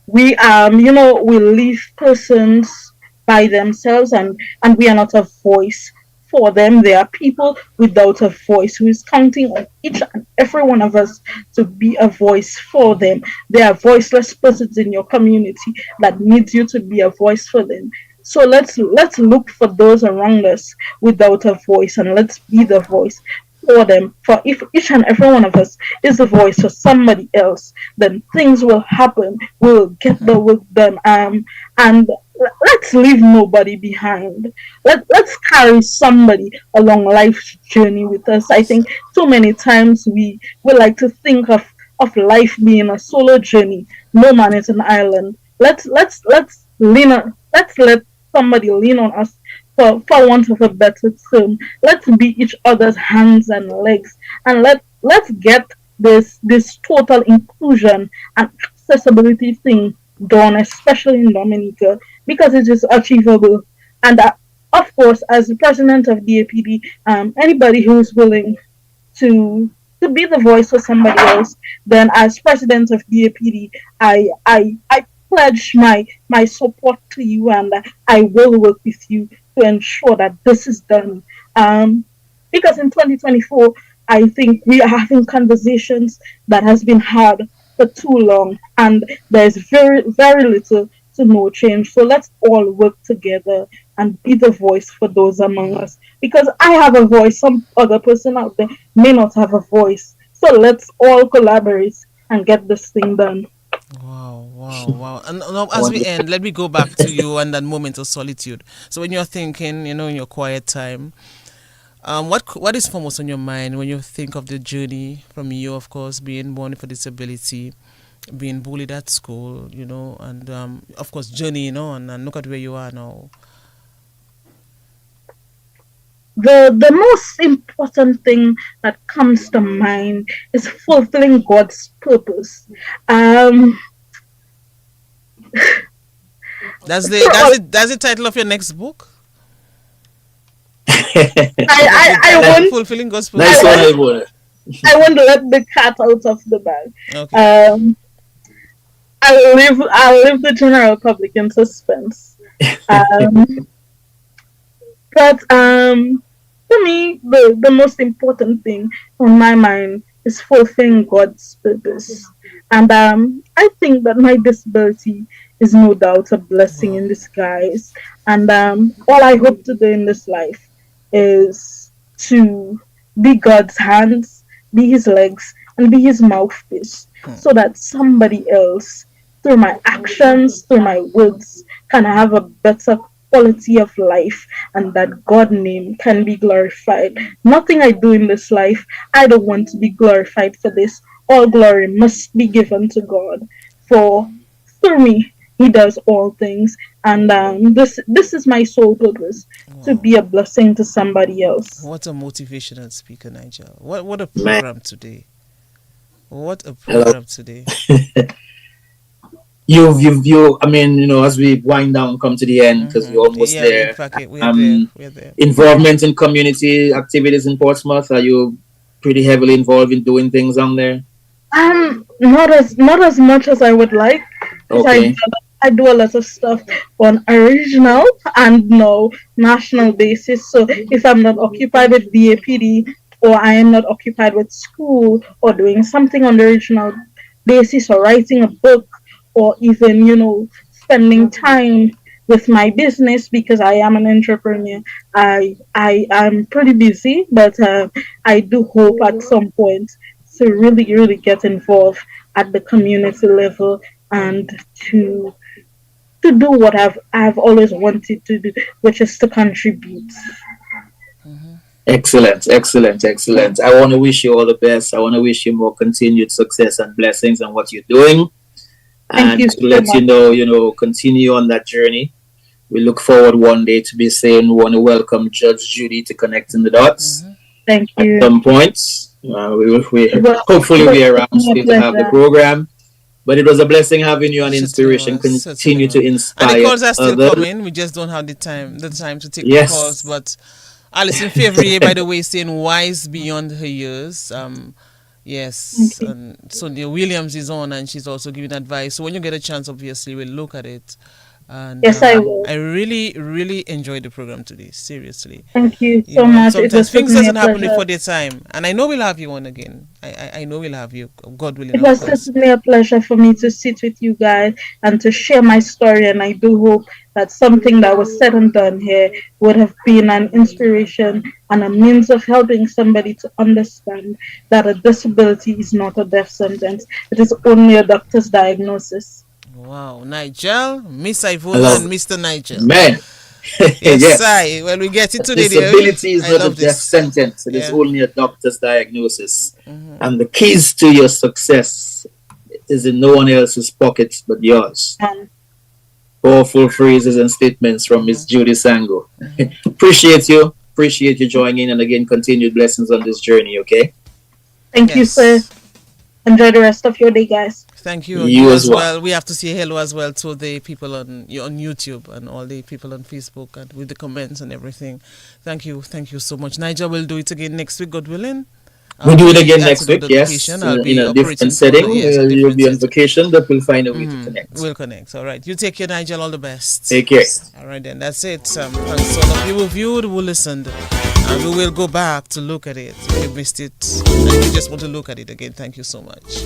leave persons by themselves, and we are not a voice for them. There are people without a voice who is counting on each and every one of us to be a voice for them. There are voiceless persons in your community that need you to be a voice for them. So let's look for those around us without a voice, and let's be the voice for them. For if each and every one of us is a voice for somebody else, then things will happen. We'll get the work done. And let's leave nobody behind. Let's carry somebody along life's journey with us. I think too many times we like to think of life being a solo journey. No man is an island. Let's lean on, let's let somebody lean on us, for want of a better term. Let's be each other's hands and legs, and let's get this total inclusion and accessibility thing done, especially in Dominica, because it is achievable. And of course, as the president of DAPD, anybody who is willing to be the voice for somebody else, then as president of DAPD, I pledge my support to you, and I will work with you to ensure that this is done. Because in 2024, I think we are having conversations that has been had for too long, and there's very little to no change. So let's all work together and be the voice for those among us. Because I have a voice, some other person out there may not have a voice. So let's all collaborate and get this thing done. Wow, wow, wow. And now, as we end, let me go back to you and that moment of solitude. So when you're thinking, in your quiet time, what is foremost on your mind when you think of the journey from you, of course, being born with a disability, being bullied at school, and of course journeying on, and look at where you are now. The most important thing that comes to mind is fulfilling God's purpose. That's the title of your next book. I want fulfilling God's purpose. Nice one, everyone. I want to let the cat out of the bag. Okay. I'll leave the general public in suspense. But to me, the most important thing on my mind is fulfilling God's purpose. And I think that my disability is no doubt a blessing in disguise. And all I hope to do in this life is to be God's hands, be his legs, and be his mouthpiece, so that somebody else, through my actions, through my words, can have a better quality of life, and that God's name can be glorified. Nothing I do in this life, I don't want to be glorified for this. All glory must be given to God, for through me he does all things, and this is my sole purpose, to be a blessing to somebody else. What a motivational speaker, Nigel. What a program today. What a Hello. program today. You I mean, as we wind down, come to the end, because we're almost there. In fact, we're there. Involvement in community activities in Portsmouth, are you pretty heavily involved in doing things on there? Not as much as I would like. Okay. I do a lot of stuff on a regional and no national basis. So if I'm not occupied with DAPD, or I am not occupied with school, or doing something on the regional basis, or writing a book, or even spending time with my business, because I am an entrepreneur, I'm pretty busy, but I do hope at some point to really get involved at the community level, and to to do what I've always wanted to do, which is to contribute. Excellent, excellent, excellent. I want to wish you all the best. I want to wish you more continued success and blessings on what you're doing. Thank And you to so let much. you know, continue on that journey. We look forward one day to be saying we want to welcome Judge Judy to Connecting the Dots Thank at you. some point. Hopefully be around My still to have the pleasure. program. But it was a blessing having you and Certainly inspiration. was, Continue certainly to was. And inspire the calls are still others. coming. We just don't have the time to take Yes. the calls. But Alison Favrier, by the way, saying wise beyond her years. Yes, Okay. and Sonia Williams is on, and she's also giving advice. So when you get a chance, obviously, we'll look at it. And Yes, I will. I really, really enjoyed the program today. Seriously. Thank you You so know, much. It sometimes was things certainly a doesn't happen pleasure. before their time, and I know we'll have you on again. I know we'll have you, God willing, It of was course. certainly a pleasure for me to sit with you guys and to share my story. And I do hope that something that was said and done here would have been an inspiration and a means of helping somebody to understand that a disability is not a death sentence. It is only a doctor's diagnosis. Wow, Nigel, Miss Hello. Ivona, and Mr. Nigel. Man. Yes, Yes. I. Well, we get it today. Dear. Disability is I not a love death this. sentence. It is Yeah. only a doctor's diagnosis. And the keys to your success is in no one else's pockets but yours. Powerful phrases and statements from Miss Judy Sango. Appreciate you joining in, and again, continued blessings on this journey, okay? Thank you, Yes. sir. Enjoy the rest of your day, guys. Thank you. You You as as well. well. We have to say hello as well to the people on YouTube and all the people on Facebook and with the comments and everything. Thank you so much. Nigel will do it again next week, God willing. We'll do it again I'll next do week, the yes, location. I'll in be a operating different for- setting. yes, You'll different be on setting. vacation, but we'll find a way to connect. We'll connect. All right. You take care, Nigel. All the best. Take care. All right, then. That's it. Thanks to all of you who viewed, who listened. And we will go back to look at it. If you missed it, and if you just want to look at it again, thank you so much.